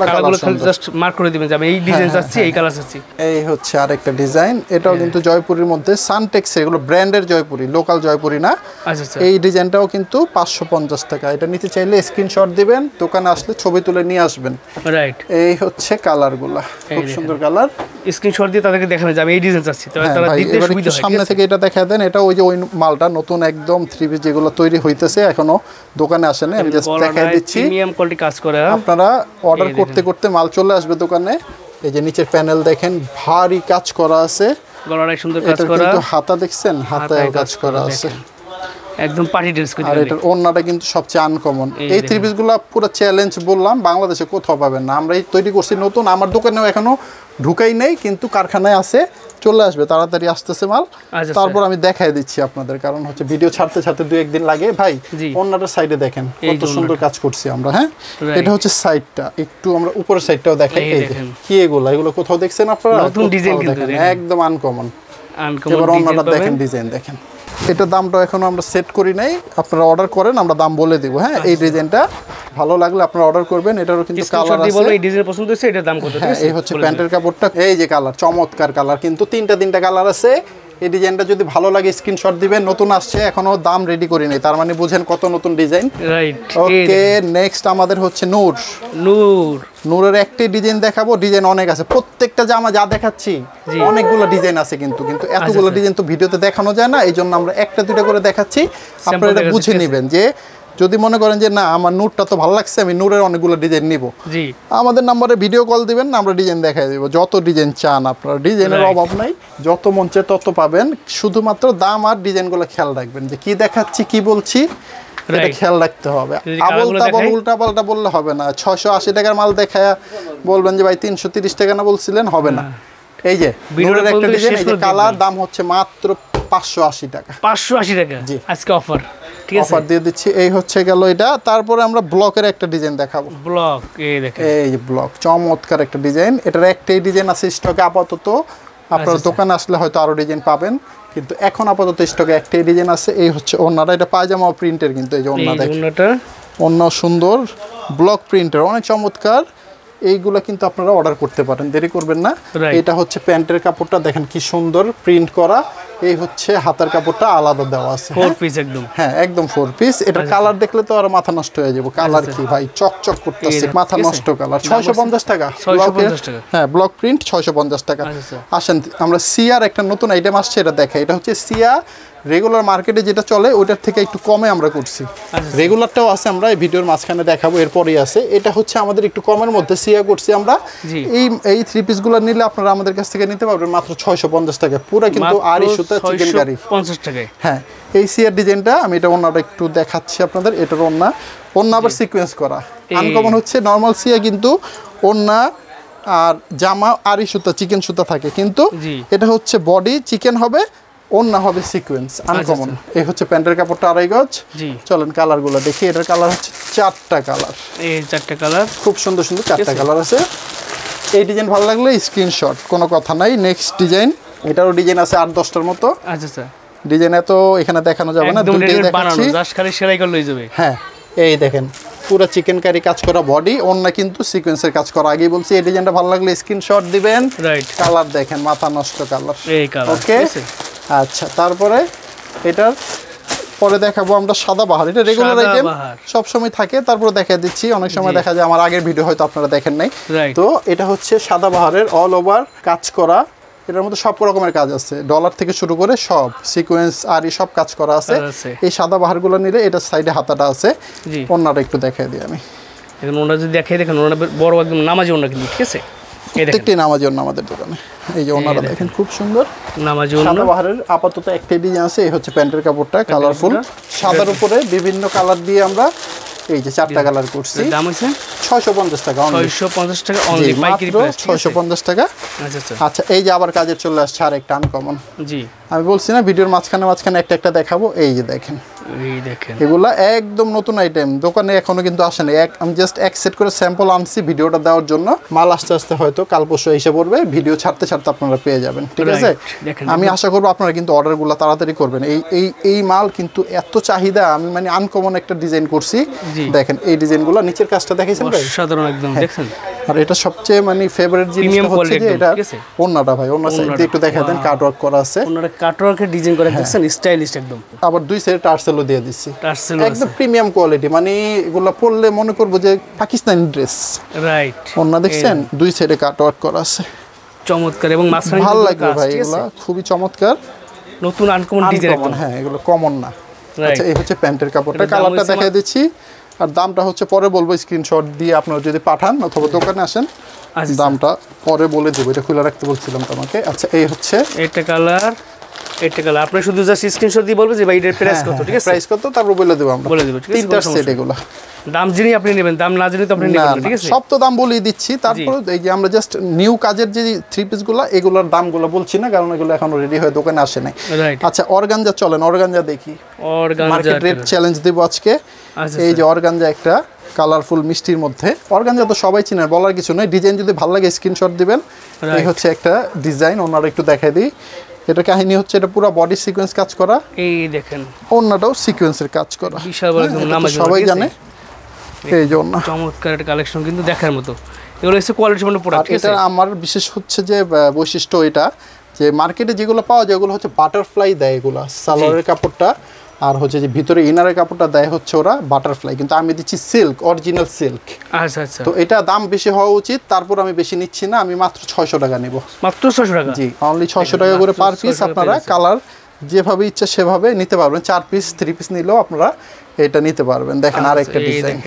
কালারগুলো খালি জাস্ট মার্ক করে দিবেন যে আমি এই ডিজাইন চাচ্ছি, এই কালার চাচ্ছি। এই হচ্ছে আরেকটা ডিজাইন, এটাও কিন্তু জয়পুরির মধ্যে, সানটেক্স, এগুলো ব্র্যান্ডের জয়পুরি, লোকাল জয়পুরি না। আচ্ছা, এই ডিজাইনটাও কিন্তু 550 টাকা। এটা নিতে চাইলে স্ক্রিনশট দিবেন, দোকানে আসলে ছবি তুলে নিয়ে আসবেন। রাইট, এই হচ্ছে কালারগুলো, খুব সুন্দর কালার। স্ক্রিনশট দিয়ে তাদেরকে দেখানো যাবে এই ডিজাইন চাচ্ছি, তাহলে তারা দিতে সুবিধা হয়। সামনে থেকে এটা দেখায় দেন, এটা ওই যে ওই মালটা নতুন একদম 3 পিস যেগুলো তৈরি হইতেছে, এখনো দোকানে আসে না, আমি জাস্ট দেখাই দিচ্ছি। প্রিমিয়াম কোয়ালিটি কাজ করে, আপনারা অর্ডার করতে করতে মাল চলে আসবে দোকানে। এই যে নিচের প্যানেল দেখেন, ভারী কাজ করা আছে, গলায় সুন্দর কাজ করা, কিন্তু হাতা দেখছেন, হাতায় কাজ করা আছে, একদম পার্টি ড্রেস। আর এটার ওন্নাটা কিন্তু সবচেয়ে আনকমন। এই 3 পিসগুলো পুরো চ্যালেঞ্জ বললাম, বাংলাদেশে কোথাও পাবেন না। আমরা এই তৈরি করছি নতুন, আমার দোকানেও এখনো ঢুকাই নেই, কিন্তু কারখানায় আছে, চলে আসবে, তাড়াতাড়ি আসতেছে মাল। তারপর আমি দেখাই দিচ্ছি আপনাদের, কারণ হচ্ছে ভিডিও ছাড়তে ছাড়তে 2-1 দিন লাগে। ভাই ওন্নাটার সাইডে দেখেন কত সুন্দর কাজ করছি আমরা। হ্যাঁ, এটা হচ্ছে সাইডটা, একটু আমরা উপরের সাইডটাও দেখাই। এই যে কি এগুলো কোথাও দেখছেন আপনারা? নতুন ডিজাইন কিন্তু একদম আনকমন। এবার ওন্নাটা দেখেন, ডিজাইন দেখেন। এটা দামটা এখনো আমরা সেট করি নাই, আপনারা অর্ডার করেন, আমরা দাম বলে দিব। হ্যাঁ, এই ডিজাইনটা ভালো লাগলে আপনারা অর্ডার করবেন। এটারও কিন্তু কালার আছে, এই ডিজাইন পছন্দ হয়েছে, এটা দাম কত? হ্যাঁ, এই হচ্ছে প্যান্টের কাপড়টা, এই যে কালার, চমৎকার কালার, কিন্তু তিনটা কালার আছে। এই ডিজাইনটা যদি ভালো লাগে স্ক্রিনশট দিবেন। নতুন আসছে, এখনো দাম রেডি করি নাই, তার মানে বুঝেন কত নতুন ডিজাইন। রাইট, ওকে। নেক্সট আমাদের হচ্ছে নূরের একটি ডিজাইন দেখাবো, ডিজাইন অনেক আছে। প্রত্যেকটা জামা যা দেখাচ্ছি অনেকগুলো ডিজাইন আছে, কিন্তু এতগুলো ডিজাইন তো ভিডিওতে দেখানো যায় না, এই জন্য আমরা 1টা 2টা করে দেখাচ্ছি। আপনারা এটা বুঝে নেবেন যে যদি মনে করেন যে না আমার নূরটা তো ভালো লাগছে, আমি নূরের অনেকগুলো ডিজাইন নিব, আমাদের নাম্বারে ভিডিও কল দিবেন, আমরা ডিজাইন দেখাই দেবো। যত ডিজাইন চান আপনারা, ডিজাইনের অভাব নাই, যত মন চায় তত পাবেন। শুধুমাত্র দাম আর ডিজাইনগুলো খেয়াল রাখবেন, যে কি দেখাচ্ছি কি বলছি এটা খেয়াল রাখতে হবে। আবল তাবল উল্টা পাল্টা বললে হবে না। 680 টাকার মাল দেখায় বলবেন যে ভাই 330 টাকা না বলছিলেন, হবে না। এই যে ভিডিওর একটা ডিজাইন, এই যে কালার, দাম হচ্ছে মাত্র 580 টাকা। 580 টাকা আজকে অফার, ঠিক আছে, অফার দিয়ে দিচ্ছি। এই হচ্ছে গেল এটা। তারপরে আমরা ব্লকের একটা ডিজাইন দেখাবো। ব্লক, এই দেখেন, এই যে ব্লক, চমৎকার একটা ডিজাইন। এটার একটাই ডিজাইন আছে স্টকে আপাতত, আপনারা দোকানে আসলে হয়তো আরো ডিজাইন পাবেন, কিন্তু এখন আপাতত স্টকে একটাই ডিজাইন আছে। এই হচ্ছে ওন্নাটা, এটা পায়জামা প্রিন্টের, কিন্তু এই যে ওন্না দেখেন, ওন্না সুন্দর ব্লক প্রিন্টের, অনেক চমৎকার। এইগুলা কিন্তু আপনারা অর্ডার করতে পারেন, দেরি করবেন না। এটা হচ্ছে প্যান্টের কাপড়টা, দেখেন কি সুন্দর প্রিন্ট করা। এই হচ্ছে হাতার কাপড়টা আলাদা দেওয়া আছে, 4 পিস একদম। হ্যাঁ, একদম 4 পিস। এটার কালার দেখলে তো আর মাথা নষ্ট হয়ে যাবে। কালার কি ভাই, চকচক করতেছে, মাথা নষ্ট কালার। 650 টাকা। 650 টাকা, হ্যাঁ, ব্লক প্রিন্ট 650 টাকা। আসেন আমরা সিয়ার একটা নতুন আইটেম আসছে, এটা দেখাই। এটা হচ্ছে সিয়া, রেগুলার মার্কেটে যেটা চলে ওইটার থেকে একটু কমে আমরা করছি। রেগুলারটাও আছে, আমরা এই ভিডিওর মাঝখানে দেখাবো, এরপরেই আছে। এটা হচ্ছে আমাদের একটু কমের মধ্যে সিয়া করছি আমরা। এই 3 পিসগুলো নিলে আপনারা আমাদের কাছ থেকে নিতে পারবেন মাত্র 650 টাকা। পুরো কিন্তু আড়ি সুতা চিকেন কারি 50 টাকায়। হ্যাঁ, এই সিয়ার ডিজাইনটা আমি এটা ওন্নাটা একটু দেখাচ্ছি আপনাদের। এটার ওন্না আবার সিকোয়েন্স করা, আনকমন হচ্ছে। নর্মাল সিয়া কিন্তু ওন্না আর জামা আড়ি সুতা চিকেন সুতা থাকে, কিন্তু এটা হচ্ছে বডি চিকেন হবে, ওন্না হবে সিকোয়েন্স, আনকমন। এই হচ্ছে প্যান্টের কাপড়টা, 2.5 গজ। চলেন কালারগুলো দেখি। এটার কালার হচ্ছে 4টা কালার, এই 4টা কালার, খুব সুন্দর সুন্দর 4টা কালার আছে। এই ডিজাইন ভালো লাগলে স্ক্রিনশট, কোনো কথা নাই। নেক্সট ডিজাইন, এটারও ডিজাইন আছে 8-10টার মতো। আচ্ছা স্যার, ডিজাইন এত এখানে দেখানো যাবে না, দুটোই দেখাচ্ছি। জাস্ট খালি সেলাই করলেই যাবে। হ্যাঁ, এই দেখেন পুরো চিকেন কারি কাজ করা বডি, ওন্না কিন্তু সিকোয়েন্সের কাজ করা। আগেই বলছি এই ডিজাইনটা ভালো লাগলে স্ক্রিনশট দিবেন। রাইট, কালার দেখেন, মাথা নষ্ট কালার, এই কালার। ওকে, আচ্ছা। তারপরে এটার পরে দেখাবো আমরা সাদা বাহার। এটা রেগুলার আইটেম, সব সময় থাকে। তারপরে দেখা দিচ্ছি, অনেক সময় দেখা যায় আমার আগের ভিডিও হয়তো আপনারা দেখেন নাই। তো এটা হচ্ছে সাদা বাহারের অল ওভার কাজ করা। এটার মধ্যে সব রকমের কাজ আছে, ডলার থেকে শুরু করে সব সিকোয়েন্স আর সব কাজ করা আছে। এই সাদা বাহারগুলো নিলে এটা সাইডে হাতাটা আছে। ওন্নাটা একটু দেখাই দিই আমি। এখন ওন্না যদি দেখাই, দেখেন ওন্না বড় একদম নামাজি ওন্না, কিন্তু ঠিক আছে, প্রত্যেকটি নামাজি ওন্না আমাদের দোকানে। এই যে ওন্নাটা দেখেন, খুব সুন্দর নামাজি ওন্না। সাদা বাহারের আপাতত একটাই ডিজাইন আছে। এই হচ্ছে প্যান্টের কাপড়টা, কালারফুল সাদার উপরে বিভিন্ন কালার দিয়ে আমরা এই যে 4টা কালার করছি। দাম হইছে 650 টাকা। 650 টাকা অনলি, পাইকারি প্রাইস 650 টাকা। আচ্ছা, এই যে আবার কাজের চলে আসছে আরেকটা আনকমন। জি, আমি বলছি না ভিডিওর মাঝখানে একটা একটা দেখাবো। এই যে দেখেন, এই দেখেন, এগুলা একদম নতুন আইটেম, দোকানে এখনো কিন্তু আসে নাই। আমি জাস্ট এক সেট করে স্যাম্পল আনছি ভিডিওটা দেওয়ার জন্য। মাল আস্তে আস্তে হয়তো কাল পরশু এসে পড়বে, ভিডিও ছাড়তে ছাড়তে আপনারা পেয়ে যাবেন, ঠিক আছে। আমি আশা করবো আপনারা কিন্তু অর্ডারগুলো তাড়াতাড়ি করবেন। এই মাল কিন্তু এত চাহিদা, আমি মানে আনকমন একটা ডিজাইন করছি। দেখেন এই ডিজাইনগুলো, নিচের কাজটা দেখেছেন ভাই, সাধারণ একদম দেখেন। আর এটা সবচেয়ে মানে ফেভারিট জিনিস হচ্ছে যে এটা ওন্নাটা ভাই, ওন্না সাইড একটু দেখা দেন, কাট ওয়ার্ক করা আছে। ওন্নাটা কাট ওয়ার্কের ডিজাইন করে দেখছেন, স্টাইলিশ একদম। আবার 2 সাইডে টার্সেলও দিয়ে দিচ্ছি, একদম প্রিমিয়াম কোয়ালিটি। মানে এগুলো পরলে মনে করবো যে পাকিস্তানি ড্রেস। রাইট, ওন্না দেখছেন 2 সাইডে কাট ওয়ার্ক করা আছে, চমৎকার। এবং মাঝখানে ভালো লাগবে ভাই, এগুলো খুবই চমৎকার, নতুন আনকমন ডিজাইন একদম। হ্যাঁ, এগুলো কমন না। আচ্ছা, এই হচ্ছে প্যান্টের কাপড়টা, কালারটা দেখাই দিচ্ছি। আর দামটা হচ্ছে পরে বলবো, স্ক্রিনশট দিয়ে আপনারা যদি পাঠান অথবা দোকানে আসেন, দামটা পরে বলে দেবো। এটা খুলে রাখতে বলছিলাম তোমাকে। আচ্ছা, এই হচ্ছে এটা কালার, এটা কালার। আপনি শুধু জাস্ট স্ক্রিনশট দিয়ে বলবেন যে ভাই এটার প্রাইস কত, ঠিক আছে, প্রাইস কত, তারপর বলে দেব আমরা, বলে দেব, ঠিক আছে। 3টা সেট এগুলো। দাম জেনে আপনি নেবেন, দাম না জেনে তো আপনি নেবেন না, ঠিক আছে। সব তো দাম বলেই দিচ্ছি। তারপর এই যে আমরা জাস্ট নিউ কাজের যে 3 পিসগুলো, এগুলোর দামগুলো বলছি না, কারণ এগুলো এখনো রেডি হয়ে দোকানে আসে নাই। আচ্ছা, অর্গানজা চলেন, অর্গানজা দেখি। অর্গানজা মার্কেট রেট চ্যালেঞ্জ দেব আজকে। এই যে অর্গানজা একটা কালারফুল মিষ্টির মধ্যে। অর্গানজা তো সবাই চিনে, বলার কিছু নয়। ডিজাইন যদি ভালো লাগে স্ক্রিনশট দিবেন। এই হচ্ছে একটা ডিজাইন, ওনারা একটু দেখাই দিই। এটা কাহিনী হচ্ছে, এটা পুরো বডি সিকোয়েন্স কাজ করা, এই দেখেন। ওন্নাটাও সিকোয়েন্সের কাজ করা, বিশাল বড় একদম নামাজ সবাই জানে। এই যে ওন্না, চমৎকার একটা কালেকশন, কিন্তু দেখার মতো। এগুলো হচ্ছে কোয়ালিটি সম্পন্ন প্রোডাক্ট। এটা আমার বিশেষ হচ্ছে যে বৈশিষ্ট্য, এটা যে মার্কেটে যেগুলো পাওয়া যায় ওগুলো হচ্ছে বাটারফ্লাই দেয়, এগুলো সালোয়ারের কাপড়টা, আর হচ্ছে যে ভিতরে ইনারের কাপড়টা দেয় হচ্ছে ওরা বাটারফ্লাই, কিন্তু আমি দিচ্ছি সিল্ক, অরিজিনাল সিল্ক। আচ্ছা আচ্ছা, তো এটা দাম বেশি হওয়া উচিত, তারপর আমি বেশি নিচ্ছি না, আমি মাত্র 600 টাকা নিব। মাত্র 600 টাকা? জি, অনলি 600 টাকা করে পার পিস। আপনারা কালার যেভাবে ইচ্ছা সেভাবে নিতে পারবেন। 4 পিস 3 পিস নিলেও আপনারা এটা নিতে পারবেন। দেখেন আরেকটা ডিজাইন,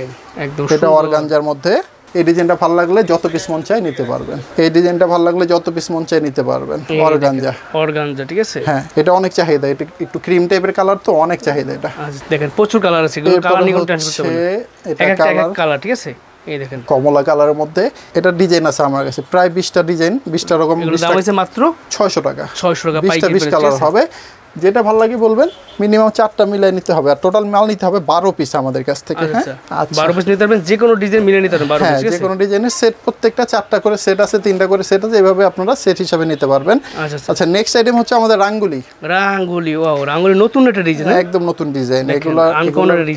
একদম এটা অর্গানজার মধ্যে। এই ডিজাইনটা ভালো লাগলে যত পিস মন চাই নিতে পারবেন। এই ডিজাইনটা ভালো লাগলে যত পিস মন চাই নিতে পারবেন। অর্গানজা, অর্গানজা, ঠিক আছে। হ্যাঁ, এটা অনেক চাহিদা, এটা একটু ক্রিম টাইপের কালার, তো অনেক চাহিদা এটা। দেখেন প্রচুর কালার আছে, এগুলো কালার নিয়ে টেনশন করতে হবে না, এটা এক কালার, ঠিক আছে। এই দেখেন কমলা কালারের মধ্যে। এটা ডিজাইন আছে আমার কাছে প্রায় 20টা ডিজাইন, 20টা রকম। দাম হচ্ছে মাত্র 600 টাকা। 600 টাকা 20 কালার হবে। যেটা ভালো লাগে বলবেন, মিনিমাম 4টা মিলাই নিতে হবে, আর টোটাল মাল নিতে হবে 12 পিস আমাদের কাছ থেকে। হ্যাঁ, আচ্ছা 12 পিস নিতে পারবেন, যে কোনো ডিজাইন মিলে নিতে পারবেন 12 পিস। হ্যাঁ, যে কোনো ডিজাইনের সেট, প্রত্যেকটা 4টা করে সেট আছে, 3টা করে সেট আছে, এইভাবে আপনারা সেট হিসাবে নিতে পারবেন। আচ্ছা, নেক্সট আইটেম হচ্ছে আমাদের রাঙ্গুলি। ওয়াও, রাঙ্গুলি নতুন একটা ডিজাইন, একদম নতুন ডিজাইন। এগুলা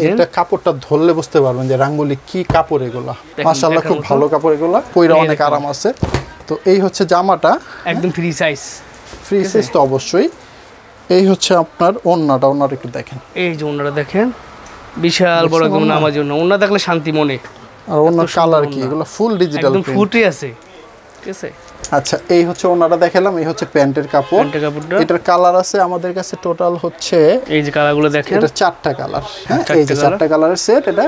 এটা কাপড়টা ধরলে বুঝতে পারবেন যে রাঙ্গুলি কি কাপড়। এগুলা মাশাআল্লাহ খুব ভালো কাপড়, এগুলা পয়রা অনেক আরাম আছে। তো এই হচ্ছে জামাটা, একদম ফ্রি সাইজ। ফ্রি সাইজ তো অবশ্যই। এই হচ্ছে আপনার ওন্নাটা, ওন্নাটা একটু দেখেন। এই যে ওন্নাটা দেখেন, বিশাল বড় একদম নামার জন্য। ওন্না দেখলে শান্তি মনে। আর ওন্নার কালার কি, এগুলো ফুল ডিজিটাল একদম ফুটে আছে, ঠিক আছে। আচ্ছা, এই হচ্ছে ওন্নাটা দেখালাম, এই হচ্ছে প্যান্টের কাপড়। প্যান্টের কাপড়টা, এটার কালার আছে আমাদের কাছে টোটাল হচ্ছে, এই যে কালারগুলো দেখেন, এটা 4টা কালার। হ্যাঁ, এই যে 4টা কালারের সেট, এটা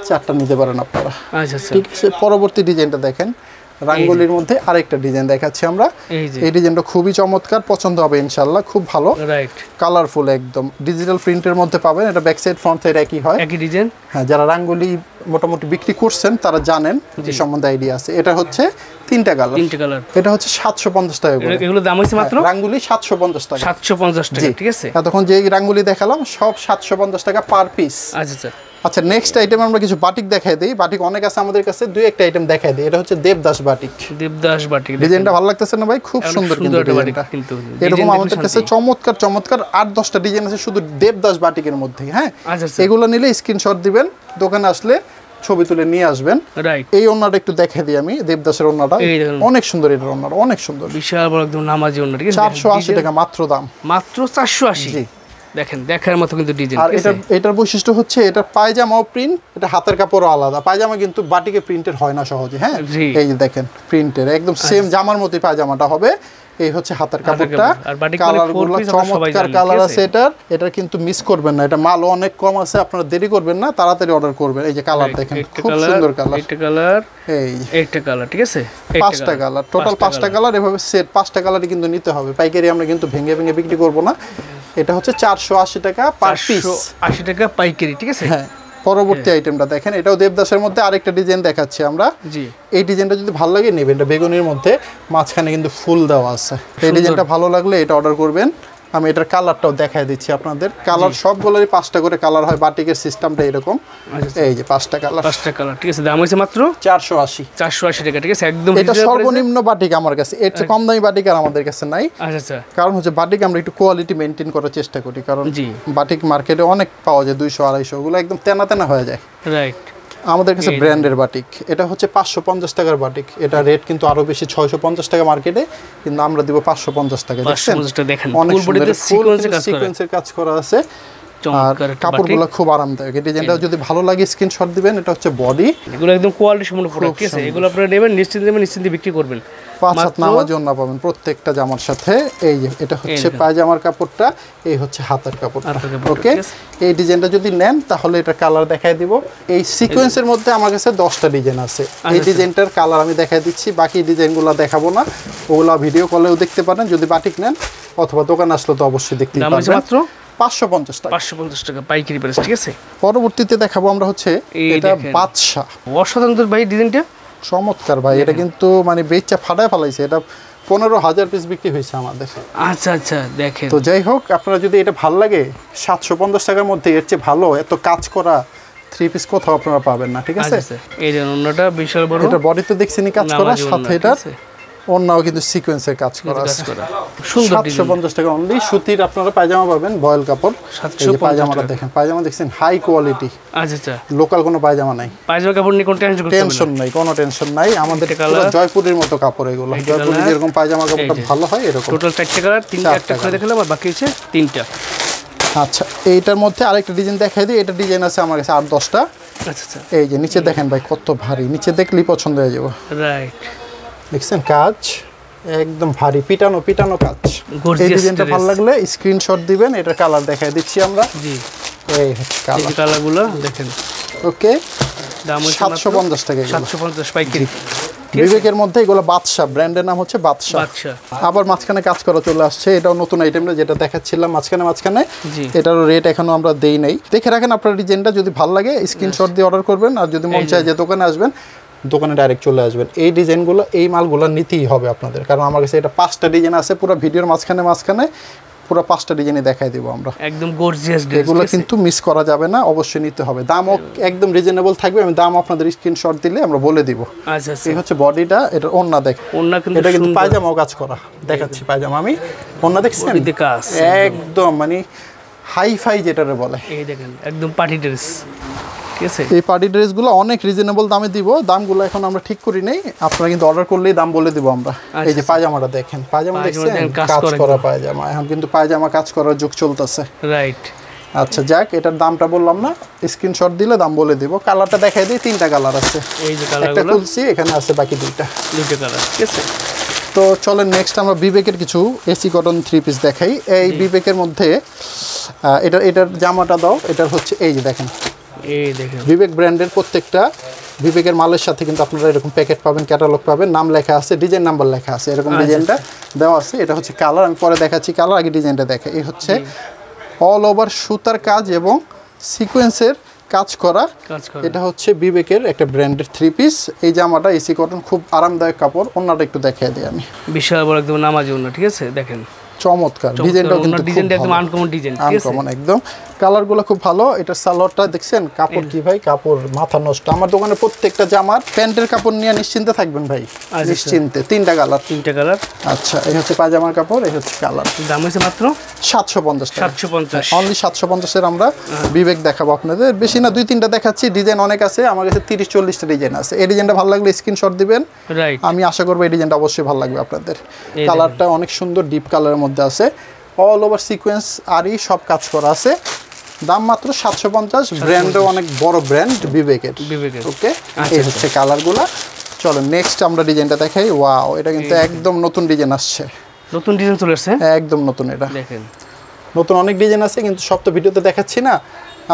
4টা নিতে পারেন আপনারা। আচ্ছা আচ্ছা, ঠিক আছে। পরবর্তী ডিজাইনটা দেখেন, রাঙ্গুলির মধ্যে আরেকটা ডিজাইন দেখাচ্ছি আমরা। এই ডিজাইনটা খুবই চমৎকার, পছন্দ হবে ইনশাআল্লাহ, খুব ভালো। রাইট, কালারফুল, একদম ডিজিটাল প্রিন্টের মধ্যে পাবেন। এটা ব্যাক সাইড ফ্রন্ট সাইড একই হয়, একই ডিজাইন। হ্যাঁ, যারা রাঙ্গুলি মোটামুটি বিক্রি করছেন তারা জানেন, যে সম্বন্ধে আইডিয়া আছে। এটা হচ্ছে 3টা কালার। এটা হচ্ছে 750 টাকা করে। এগুলো দাম হচ্ছে মাত্র রাঙ্গুলি 750 টাকা। 750 টাকা, ঠিক আছে। এতক্ষণ যে রাঙ্গুলি দেখালাম সব 750 টাকা পার পিস। আচ্ছা আচ্ছা। আচ্ছা, নেক্সট আইটেম আমরা কিছু বাটিক দেখাই দিই। বাটিক অনেক আছে আমাদের কাছে, দুই একটা আইটেম দেখাই দিই। এটা হচ্ছে দেবদাস বাটিক। দেবদাস বাটিক ডিজাইনটা ভালো লাগতেছে না ভাই? খুব সুন্দর কিন্তু ডিজাইনটা। এরকম আমাদের কাছে চমৎকার চমৎকার 8-10টা ডিজাইন আছে শুধু দেবদাস বাটিকের মধ্যে। হ্যাঁ, এগুলো নিলে স্ক্রিনশট দিবেন, দোকানে আসলে ছবি তুলে নিয়ে আসবেন। রাইট, এই ওন্নাটা একটু দেখাই দিই আমি, দেবদাসের ওন্নাটা অনেক সুন্দর। এর ওন্নাটা অনেক সুন্দর, বিশাল বড় একদম নামাজি ওন্না। 480 টাকা মাত্র দাম, মাত্র 480। জি, দেখেন দেখার মতো কিন্তু ডিজাইন। আর এটার বৈশিষ্ট্য হচ্ছে এটার পায়জামাও প্রিন্ট, এটা হাতের কাপড়ও আলাদা। পায়জামা কিন্তু বাটিকে প্রিন্টের হয় না সহজে। হ্যাঁ, এই যে দেখেন প্রিন্টের একদম সেম জামার মতোই পায়জামাটা হবে। এই হচ্ছে হাতের কাপড়টা। কালারগুলো চমৎকার কালার আছে এটার। এটা কিন্তু মিস করবেন না, এটা মালও অনেক কম আছে, আপনারা দেরি করবেন না, তাড়াতাড়ি অর্ডার করবেন। এই যে কালার দেখেন, খুব সুন্দর কালার। এটা কালার, এই একটা কালার, ঠিক আছে। 5টা কালার, টোটাল 5টা কালার। এভাবে সেট 5টা কালারই কিন্তু নিতে হবে। পাইকারি আমরা কিন্তু ভেঙে ভেঙে বিক্রি করব না। এটা হচ্ছে 480 টাকা পার পিস, 80 টাকা পাইকারি, ঠিক আছে। হ্যাঁ, পরবর্তী আইটেমটা দেখেন, এটাও দেবদাসের মধ্যে আরেকটা ডিজাইন দেখাচ্ছি আমরা। জি, এই ডিজাইনটা যদি ভালো লাগে নেবেন। এটা বেগুনির মধ্যে মাঝখানে কিন্তু ফুল দেওয়া আছে। এই ডিজাইনটা ভালো লাগলে এটা অর্ডার করবেন। আমি এটার কালারটাও দেখাই দিচ্ছি আপনাদের। কালার সবগুলোরই 5টা করে কালার হয়, বাটিকের সিস্টেমটা এরকম। এই যে 5টা কালার, 5টা কালার, ঠিক আছে। দাম হইছে মাত্র 480 টাকা, ঠিক আছে। একদম এটা সর্বনিম্ন বাটিক আমার কাছে, এর চেয়ে কম দামি বাটিক আর আমাদের কাছে নাই। আচ্ছা আচ্ছা, কারণ হচ্ছে বাটিক আমরা একটু কোয়ালিটি মেইনটেইন করার চেষ্টা করি, কারণ বাটিক মার্কেটে অনেক পাওয়া যায় 200-250, ওগুলো একদম তেনা তেনা হয়ে যায়। রাইট, আমাদের কাছে ব্র্যান্ডের বাটিক। এটা হচ্ছে 550 টাকার বাটিক। এটা রেট কিন্তু আরো বেশি, 650 টাকা মার্কেটে, কিন্তু আমরা দিব 550 টাকা। দেখেন অনেক সুন্দর সিকোয়েন্সের কাজ করা আছে, আর কাপড়গুলো খুব আরামদায়ক। এই ডিজাইনটা যদি ভালো লাগে স্ক্রিনশট দিবেন। এটা হচ্ছে বডি, এগুলো একদম কোয়ালিটি সম্পন্ন প্রোডাক্ট, ঠিক আছে। এগুলো আপনারা নেবেন, নিশ্চিন্তে বিক্রি করবেন। 5 হাত নামার জন্য পাবেন প্রত্যেকটা জামার সাথে। এই যে এটা হচ্ছে পায়জামার কাপড়টা, এই হচ্ছে হাতের কাপড়টা। ওকে, এই ডিজাইনটা যদি নেন তাহলে এটা কালার দেখাই দিব। এই সিকোয়েন্সের মধ্যে আমার কাছে 10টা ডিজাইন আছে। এই ডিজাইনটার কালার আমি দেখাই দিচ্ছি, বাকি ডিজাইনগুলো দেখাবো না, ওগুলা ভিডিও কলেও দেখতে পারেন যদি বাটিক নেন, অথবা দোকান আসলে তো অবশ্যই দেখতে পারবেন। মাত্র 550 টাকা, 550 টাকা পাইকারি প্রাইস, ঠিক আছে। পরবর্তীতে দেখাবো আমরা হচ্ছে এটা বাদশা। অসাধারণ ভাই ডিজাইনটা, চমৎকার ভাই। এটা কিন্তু মানে বেচা ফাটায় ফেলাইছে। এটা 15,000 পিস বিক্রি হয়েছে আমাদের। আচ্ছা আচ্ছা, দেখেন। তো যাই হোক, আপনারা যদি এটা ভালো লাগে, 750 টাকার মধ্যে এর চেয়ে ভালো এত কাজ করা 3 পিস কোথাও আপনারা পাবেন না, ঠিক আছে। এই যে ওন্নাটা বিশাল বড়, এটা বডিতে দেখছেনই কাজ করা, সাথে এটা ওন্নাও কিন্তু সিকোয়েন্সের কাজ করা আছে। সুন্দর 750 টাকা অনলি। সুতির আপনারা পায়জামা পাবেন, বয়েল কাপড়। এই পায়জামাটা দেখেন, পায়জামা দেখছেন হাই কোয়ালিটি। আচ্ছা আচ্ছা, লোকাল কোনো পায়জামা নাই। পায়জামা কাপড় নিয়ে কোনো টেনশন নাই, কোনো টেনশন নাই। আমাদের জয়পুরের মতো কাপড় এগুলো। জয়পুরে যেরকম পায়জামা কাপড়টা ভালো হয় এরকম। টোটাল 4টা কালার, 3টা একটা করে দেখালাম, আর বাকি আছে 3টা। আচ্ছা, এইটার মধ্যে আরেকটা ডিজাইন দেখাই দিই। এটা ডিজাইন আছে আমার কাছে 8-10টা। আচ্ছা আচ্ছা, এই যে নিচে দেখেন ভাই কত ভারী, নিচে দেখলেই পছন্দ হয়ে যাবে। রাইট, দেখছেন কাজ একদম ভারী, পিটানো কাজ। এই ডিজাইনটা ভালো লাগলে স্ক্রিনশট দিবেন। এটার কালার দেখাই দিচ্ছি আমরা। জি, এই হচ্ছে কালারগুলো দেখেন। ওকে, দাম 750 টাকা, 750 পাইকারি। বিবেকের মধ্যে এগুলো বাদশা, ব্র্যান্ডের নাম হচ্ছে বাদশা। আবার মাঝখানে কাজ করা চলে আসছে, এটাও নতুন আইটেম, যেটা দেখাচ্ছিলাম মাঝখানে। এটারও রেট এখনো আমরা দেই নাই। দেখে রাখেন আপনার ডিজাইনটা, যদি ভালো লাগে স্ক্রিনশট দিয়ে অর্ডার করবেন, আর যদি মন চায় যে দোকানে আসবেন দোকানে ডাইরেক্ট চলে আসবেন। এই ডিজাইনগুলো এই মালগুলো নিতেই হবে আপনাদের, কারণ আমার কাছে এটা 5টা ডিজাইন আছে, পুরো ভিডিওর মাঝখানে পুরো 5টা ডিজাইনে দেখাই দেবো আমরা। একদম গর্জিয়াস ডিজাইন, এগুলো কিন্তু মিস করা যাবে না, অবশ্যই নিতে হবে। দামও একদম রিজনেবল থাকবে, আমি দাম আপনাদের স্ক্রিনশট দিলে আমরা বলে দিব। আচ্ছা আচ্ছা, এই হচ্ছে বডিটা, এটা ওন্না দেখেন, ওন্না কিন্তু এটা কিন্তু পায়জামাও কাজ করা, দেখাচ্ছি পায়জামা আমি। ওন্না দেখছেন একদম মানে হাই ফাই যেটারে বলে, এই দেখেন একদম পার্টি ড্রেস। এই পার্টি ড্রেসগুলো অনেক রিজনেবল দামে দিব, দামগুলো এখন আমরা ঠিক করি নেই, আপনারা কিন্তু অর্ডার করলেই দাম বলে দিব আমরা। এই যে পায়জামাটা দেখেন, পায়জামা দেখছেন কাজ করা পায়জামা, এখন কিন্তু পায়জামা কাজ করার যুগ চলতেছে, রাইট। আচ্ছা যাক, এটার দামটা বললাম না, স্ক্রিনশট দিলে দাম বলে দিব। কালারটা দেখাই দিই, 3টা কালার আছে, এই যে কালারগুলো একটা খুলছি, এখানে আছে বাকি 2টা কালার, ঠিক আছে। তো চলেন নেক্সট আমরা বিবেকের কিছু এসি কটন 3 পিস দেখাই। এই বিবেকের মধ্যে এটার জামাটা দাও, এটার হচ্ছে এই যে দেখেন, এই দেখেন বিবেক ব্র্যান্ডের প্রত্যেকটা বিবেকের মালের সাথে কিন্তু আপনারা এরকম প্যাকেট পাবেন, ক্যাটালগ পাবেন, নাম লেখা আছে, ডিজাইন নাম্বার লেখা আছে, এরকম ডিজাইনটা দেওয়া আছে। এটা হচ্ছে কালার, আমি পরে দেখাচ্ছি কালার, আগে ডিজাইনটা দেখে। এই হচ্ছে অল ওভার সুতার কাজ এবং সিকোয়েন্সের কাজ করা, এটা হচ্ছে বিবেকের একটা ব্র্যান্ডের 3 পিস। এই জামাটা এসি কটন, খুব আরামদায়ক কাপড়। ওন্নাটা একটু দেখিয়ে দিই আমি, বিশাল বড় একদম নামাজি ওন্না, ঠিক আছে। দেখেন চমৎকার ডিজাইনটাও কিন্তু ডিজাইনটা একদম আনকমন ডিজাইন, ঠিক আছে, আনকমন একদম। কালারগুলো খুব ভালো। এটা সালোয়ারটা দেখছেন, কাপড় কি ভাই, কাপড় মাথা নষ্ট। আমার দোকানে প্রত্যেকটা জামার প্যান্টের কাপড় নিয়ে নিশ্চিন্তে থাকবেন ভাই, নিশ্চিন্তে। 3টা কালার, 3টা কালার। আচ্ছা, এই হচ্ছে পায়জামার কাপড়, এই হচ্ছে কালার। দাম হচ্ছে মাত্র 750 টাকা, 750, অনলি 750 এর আমরা বিবেক দেখাবো আপনাদের। বেশি না, 2-3টা দেখাচ্ছি, ডিজাইন অনেক আছে আমার কাছে, 30-40টা ডিজাইন আছে। এই ডিজাইনটা ভালো লাগলে স্ক্রিনশট দিবেন, রাইট। আমি আশা করবো এই ডিজাইনটা অবশ্যই ভালো লাগবে আপনাদের। কালারটা অনেক সুন্দর, ডিপ কালারের মধ্যে আছে, অল ওভার সিকোয়েন্স আরই সব কাজ করা আছে। দাম মাত্র 750, ব্র্যান্ডও অনেক বড় ব্র্যান্ড বিবেকের। ওকে, এই হচ্ছে কালারগুলো। চলো নেক্সট আমরা ডিজাইনটা দেখাই। ওয়াও, এটা কিন্তু একদম নতুন ডিজাইন আসছে, নতুন ডিজাইন চলে আসছে, একদম নতুন। এটা দেখেন নতুন অনেক ডিজাইন আছে, কিন্তু সব তো ভিডিওতে দেখাচ্ছি না।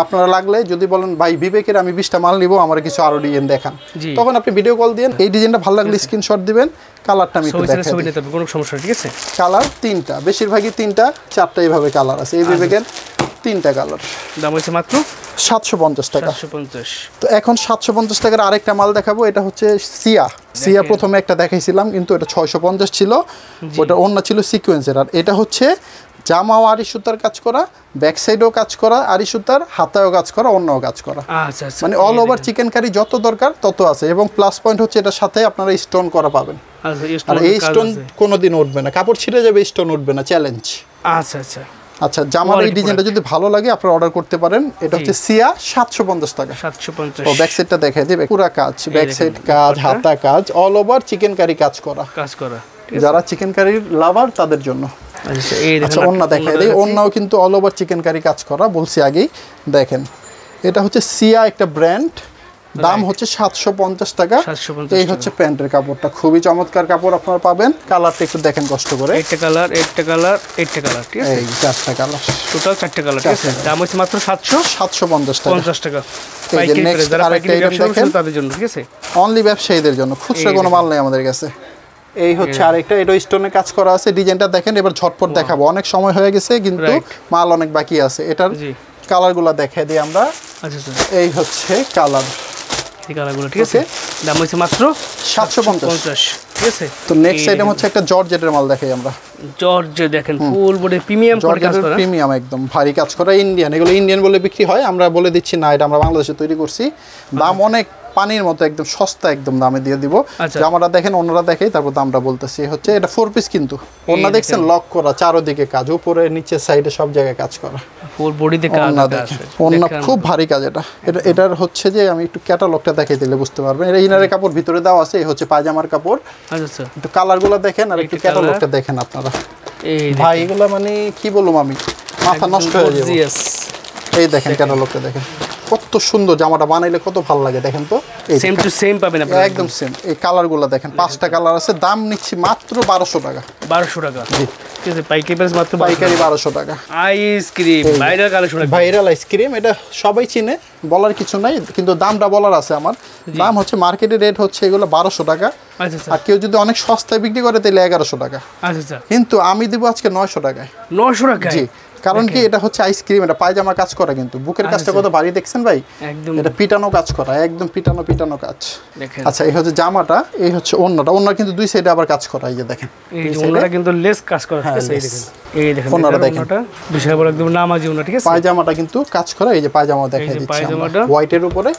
আপনারা লাগলে যদি বলেন ভাই বিবেকের আমি 20টা মাল নিব, আমার কিছু আরো ডিজাইন দেখান, তখন আপনি ভিডিও কল দিন। এই ডিজাইনটা ভালো লাগলে স্ক্রিনশট দিবেন, কালারটা আমি একটু দেখাই দিই। কোনো সমস্যা, ঠিক আছে। কালার 3টা, বেশিরভাগই 3টা 4টা এইভাবে কালার আছে। এই বিবেকের 3টা কালার, দাম হচ্ছে মাত্র 750 টাকা। 750। তো এখন 750 টাকার আরেকটা মাল দেখাবো, এটা হচ্ছে সিয়া প্রথমে একটা দেখাইছিলাম, কিন্তু এটা 650 ছিল, ওটা অন্য ছিল সিকোয়েন্সের। আর এটা হচ্ছে জামাও আরি সুতার কাজ করা, ব্যাক সাইডেও কাজ করা আরি সুতার, হাতায়ও কাজ করা, অন্যও কাজ করা, মানে অল ওভার চিকেন কারি যত দরকার তত আছে। এবং প্লাস পয়েন্ট হচ্ছে এটার সাথে আপনারা স্টোন করা পাবেন, আর এই স্টোন কোনোদিন উঠবে না, কাপড় ছিঁড়ে যাবে, স্টোন উঠবে না, চ্যালেঞ্জ। আচ্ছা আচ্ছা আচ্ছা, জামার এই ডিজাইনটা যদি ভালো লাগে আপনারা অর্ডার করতে পারেন। এটা হচ্ছে সিয়া, 750 টাকা। 750। ও ব্যাক সাইডটা দেখাই দিবে, পুরো কাজ, ব্যাক সাইড কাজ, হাতা কাজ, অল ওভার চিকেন কারি কাজ করা। যারা চিকেন কারির লাভার তাদের জন্য। আচ্ছা, ওন্না দেখাই দেই, ওন্নাও কিন্তু অল ওভার চিকেন কারি কাজ করা, বলছি আগেই। দেখেন, এটা হচ্ছে সিয়া একটা ব্র্যান্ড, দাম হচ্ছে 750 টাকা। এই হচ্ছে প্যান্টের কাপড়টা, খুবই চমৎকার কাপড় আপনারা পাবেন। কালারটা একটু দেখেন কষ্ট করে, একটা কালার, একটা কালার, একটা কালার, ঠিক আছে, এই 4টা কালার, টোটাল 4টা কালার, ঠিক আছে। দাম হচ্ছে মাত্র 750 টাকা। এই যে নেক্সট আরেকটা আইটেম দেখেন, তাদের জন্য, ঠিক আছে, অনলি ব্যবসায়ীদের জন্য, খুচরা কোনো মাল নেই আমাদের কাছে। এই হচ্ছে আরেকটা, এটা স্টোনে কাজ করা আছে, ডিজাইনটা দেখেন। এবার ঝটপট দেখাবো, অনেক সময় হয়ে গেছে কিন্তু মাল অনেক বাকি আছে। এটার কালারগুলো দেখাই দিই আমরা। আচ্ছা, এই হচ্ছে কালার, এই কালারগুলো, ঠিক আছে। দাম হচ্ছে মাত্র 750, ঠিক আছে। তো নেক্সট আইটেম হচ্ছে একটা জর্জেটের মাল দেখাই আমরা। জর্জেট দেখেন, ফুল বডি প্রিমিয়াম করে কাজ করা, প্রিমিয়াম একদম ভারী কাজ করা, ইন্ডিয়ান। এগুলো ইন্ডিয়ান বলে বিক্রি হয়, আমরা বলে দিচ্ছি না, এটা আমরা বাংলাদেশে তৈরি করছি। দাম অনেক পানির মতো, একদম সস্তা, একদম দামে দিয়ে দিব। জামাটা দেখেন, অন্যরা দেখেই তারপর দামটা বলতেছি। হচ্ছে এটা 4 পিস, কিন্তু অন্য দেখছেন লক করা, চারদিকে কাজ, উপরে নিচে সাইডে সব জায়গায় কাজ করা, ফুল বডিতে কাজ আছে। অন্য খুব ভারী কাজ এটা। এটার হচ্ছে যে আমি একটু ক্যাটালগটা দেখাই দিলে বুঝতে পারবেন। এটা ইনারের কাপড় ভিতরে দেওয়া আছে, এই হচ্ছে পায়জামার কাপড়। আচ্ছা, একটু কালারগুলো দেখেন আর একটু ক্যাটালগটা দেখেন আপনারা। ভাই এগুলো মানে কি বলবো, আমি মাথা নষ্ট হয়ে যাবে। এই দেখেন ক্যাটালগটা দেখেন, কত সুন্দর, জামাটা বানাইলে কত ভালো লাগে। দেখেন তো, সেম টু সেম পাবেন আপনারা, একদম সেম। এই কালারগুলো দেখেন, 5টা কালার আছে। দাম নিচ্ছি মাত্র 1200 টাকা। 1200 টাকা, জি, ঠিক আছে। পাইকারি প্রাইস মাত্র, পাইকারি 1200 টাকা। Ice cream viral collection, viral ice cream, এটা সবাই চিনে, বলার কিছু নাই, কিন্তু দামটা বলার আছে আমার। দাম হচ্ছে মার্কেটের রেট হচ্ছে এগুলো 1200 টাকা। আচ্ছা, আর কেউ যদি অনেক সস্তায় বিক্রি করে তাহলে 1100 টাকা। আচ্ছা, কিন্তু আমি দিব আজকে 900 টাকায়। 900 টাকা, জি। কারণ কি এটা হচ্ছে আইসক্রিম, এটা পায়জামা কাজ করা, কিন্তু বুকের কাজটা কত ভারী দেখছেন ভাই, একদম এটা পিটানো কাজ করা, একদম পিটানো কাজ। আচ্ছা এই হচ্ছে জামাটা, এই হচ্ছে ওন্নাটা কিন্তু দুই সাইডে আবার কাজ করা, এই যে দেখেন এই যে ওন্নাটা কিন্তু লেস কাজ করা, ঠিক আছে? এই দেখেন ওন্নাটা দেখেন, বিশাল বড় একদম নামাজি ওন্না, ঠিক আছে? পায়জামাটা কিন্তু কাজ করা, এই যে পায়জামা দেখাই দিচ্ছি, পায়জামাটা হোয়াইটের উপরে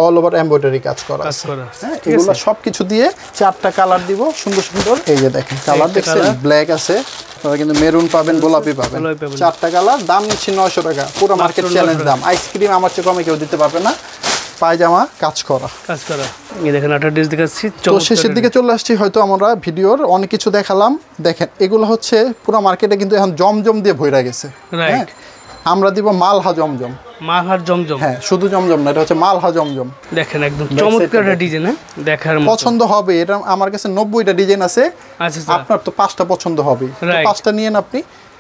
অল ওভার এমব্রয়ডারি কাজ করা আছে। হ্যাঁ, এগুলো সবকিছু দিয়ে 4টা কালার দিব সুন্দর সুন্দর। এই যে দেখেন কালার দেখছেন, ব্ল্যাক আছে, আপনারা কিন্তু মেরুন পাবেন, গোলাপি পাবেন, 4টা কালার। দাম নিচ্ছি 900 টাকা, পুরো মার্কেট চ্যালেঞ্জ দাম। আইসক্রিম আমার চেয়ে কমে কেউ দিতে পারবে না। পায়জামা কাজ করা। এই দেখেন একটা ড্রেস দেখাচ্ছি। তো শেষের দিকে চলে আসছি, হয়তো আমরা ভিডিওর অনেক কিছু দেখালাম। দেখেন এগুলো হচ্ছে পুরো মার্কেটে কিন্তু এখন জমজম দিয়ে ভরে গেছে। রাইট, আমরা দিব মালহা জমজম। মালহা জমজম, হ্যাঁ শুধু জমজম না, এটা হচ্ছে মালহা জমজম। দেখেন একদম চমৎকার ডিজাইন, দেখার মতো, পছন্দ হবে। এটা আমার কাছে 90টা ডিজাইন আছে, আপনার তো 5টা পছন্দ হবে, 5টা নিয়েন আপনি।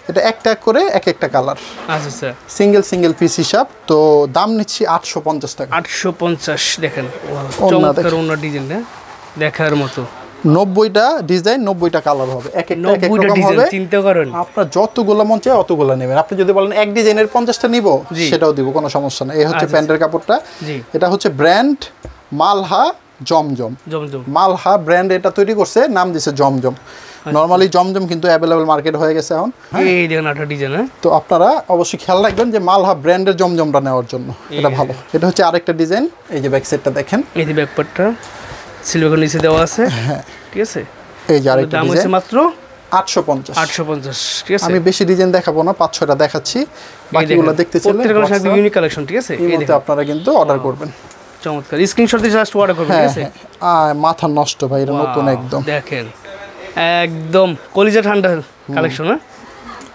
এটা একটা করে এক একটা কালার, আচ্ছা স্যার, সিঙ্গেল পিস হিসাব। তো দাম নিচ্ছি 850 টাকা। 850। দেখেন চমৎকার ওন্না ডিজাইন, দেখার মতো। 90টা ডিজাইন, 90টা কালার হবে, এক একটা এক এক রকম হবে। চিন্তা করেন, আপনার যতগুলো মন চায় অতগুলো নেবেন। আপনি যদি বলেন এক ডিজাইনের 50টা নিব, সেটাও দিব, কোনো সমস্যা নেই। এই হচ্ছে প্যান্টের কাপড়টা, এটা হচ্ছে ব্র্যান্ড মালহা জমজম। মালহা ব্র্যান্ড এটা তৈরি করছে, নাম দিছে জমজম। নরমালি জমজম কিন্তু অ্যাভেলেবল মার্কেট হয়ে গেছে এখন। এই দেখেন একটা ডিজাইন। তো আপনারা অবশ্যই খেয়াল রাখবেন যে মালহা ব্র্যান্ডের জমজমটা নেওয়ার জন্য, এটা ভালো। এটা হচ্ছে আরেকটা ডিজাইন, এই যে ব্যাক সাইডটা দেখেন, এই যে ব্যাক পার্টটা সিলভার নিচে দেওয়া আছে, হ্যাঁ ঠিক আছে। এই যে আরেকটা দাম হচ্ছে মাত্র 850, ঠিক আছে। আমি বেশি ডিজাইন দেখাবো না, 5-6টা দেখাচ্ছি, বাকিগুলো দেখতে চাইলে প্রত্যেকটা কালেকশন একদম ইউনিক কালেকশন, ঠিক আছে? এই মতে আপনারা কিন্তু অর্ডার করবেন। চমৎকার, স্ক্রিনশট দিয়ে জাস্ট অর্ডার করবেন, ঠিক আছে? মাথা নষ্ট ভাই, এটা নতুন একদম, দেখেন একদম কলিজা ঠান্ডা কালেকশন, হ্যাঁ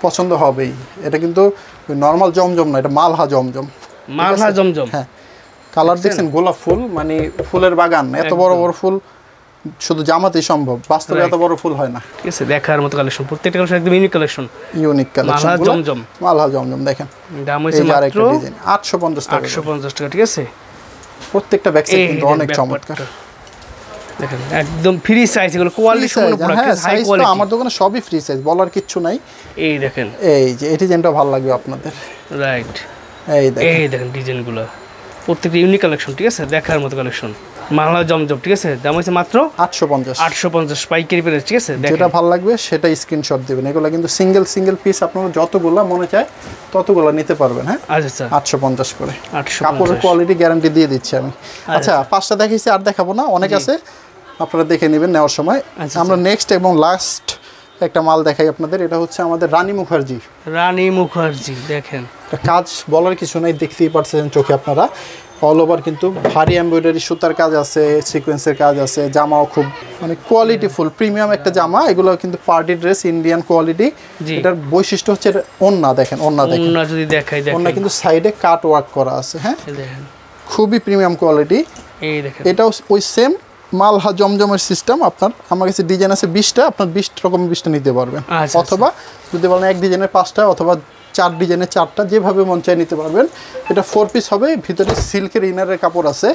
পছন্দ হবেই। এটা কিন্তু নরমাল জমজম না, এটা মালহা জমজম। মালহা জমজম, হ্যাঁ কালার দেখছেন, গোলাপ ফুল, মানে ফুলের বাগান। এত বড় বড় ফুল শুধু জামাতেই সম্ভব, বাস্তবে এত বড় ফুল হয় না, ঠিক আছে? দেখার মতো কালেকশন, প্রত্যেকটা কালেকশন একদম ইউনিক কালেকশন, মালহা জমজম। মালহা জমজম দেখেন, দাম হইছে মাত্র 850 টাকা। 850 টাকা, ঠিক আছে? প্রত্যেকটা ব্যাক সাইড কিন্তু অনেক চমৎকার। দেখেন একদম ফ্রি সাইজ, এগুলো কোয়ালিটি সম্পূর্ণ প্রোডাক্ট, হাই কোয়ালিটি। আমার দোকানে সবই ফ্রি সাইজ, বলার কিচ্ছু নাই। এই দেখেন, এই যে এই ডিজাইনটা ভালো লাগবে আপনাদের। রাইট, এই দেখেন ডিজাইনগুলো প্রত্যেকটা ইউনিক কালেকশন, ঠিক আছে? দেখার মতো কালেকশন। মালহা জমজম, ঠিক আছে? দাম হচ্ছে মাত্র 850 পাইকারি প্রাইস, ঠিক আছে? যেটা ভালো লাগবে সেটা স্ক্রিনশট দিবেন। এগুলো কিন্তু সিঙ্গেল পিস, আপনারা যতগুলো মনে চায় ততগুলো নিতে পারবেন। হ্যাঁ আচ্ছা 850 করে, কাপড়ের কোয়ালিটি গ্যারান্টি দিয়ে দিচ্ছি আমি। আচ্ছা 5টা দেখাইছি, আর দেখাবো না, অনেক আছে, আপনারা দেখে নেবেন নেওয়ার সময়। আমরা নেক্সট এবং লাস্ট একটা মাল দেখাই আপনাদের। এটা হচ্ছে আমাদের রানী মুখার্জি। দেখেন কাজ বলার কিছু নাই, দেখতেই পাচ্ছেন চোখে আপনারা। অল ওভার কিন্তু ভারী এমব্রয়ডারি সুতার কাজ আছে, সিকোয়েন্সের কাজ আছে। জামাও খুব মানে কোয়ালিটি ফুল প্রিমিয়াম একটা জামা। এগুলো কিন্তু পার্টি ড্রেস, ইন্ডিয়ান কোয়ালিটি। এটার বৈশিষ্ট্য হচ্ছে ওন্না দেখেন, ওন্না যদি দেখাই, ওন্না কিন্তু সাইডে কাট ওয়ার্ক করা আছে। হ্যাঁ খুবই প্রিমিয়াম কোয়ালিটি। এই দেখেন এটাও ওই সেম মালহা জমজমের সিস্টেম। আপনার আমার কাছে ডিজাইন আছে 20টা, আপনার 20 রকমের 20টা নিতে পারবেন। অথবা যদি বলেন এক ডিজাইনের 5টা, অথবা 4 ডিজাইনের 4টা, যেভাবে মন চায় নিতে পারবেন। এটা 4 পিস হবে, ভিতরে সিল্কের ইনারের কাপড় আছে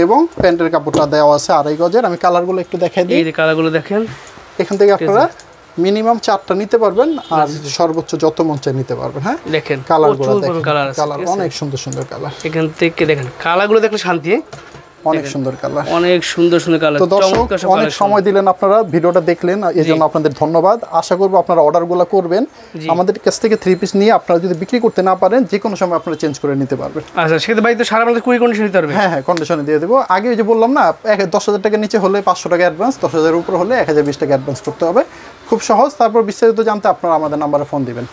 এবং প্যান্টের কাপড়টা দেওয়া আছে 2.5 গজের। আমি কালারগুলো একটু দেখাই দিই। এই কালারগুলো দেখেন, এখান থেকে আপনারা মিনিমাম 4টা নিতে পারবেন, আর সর্বোচ্চ যত মন চায় নিতে পারবেন। হ্যাঁ দেখেন কালারগুলো, কালার অনেক সুন্দর সুন্দর কালার। এখান থেকে দেখেন কালারগুলো দেখলে শান্তি, অনেক সুন্দর কালার, অনেক সুন্দর সুন্দর কালার। তো দর্শক অনেক সময় দিলেন, আপনারা ভিডিওটা দেখলেন, এই জন্য আপনাদের ধন্যবাদ। আশা করব আপনারা অর্ডারগুলো করবেন। আমাদের কাছ থেকে 3 পিস নিয়ে আপনারা যদি বিক্রি করতে না পারেন, যে কোনো সময় আপনারা চেঞ্জ করে নিতে পারবেন। আচ্ছা সেক্ষেত্রে ভাই তো সারা বাংলাদেশে কুরিয়ার কন্ডিশন দিতে পারবে? হ্যাঁ কন্ডিশনে দিয়ে দেবো। আগে যে বললাম না, 10,000 টাকার নিচে হলে 500 টাকা অ্যাডভান্স, 10,000 উপর হলে 1020 টাকা অ্যাডভান্স করতে হবে। খুব সহজ। তারপর বিস্তারিত জানতে আপনারা আমাদের নাম্বারে ফোন দিবেন।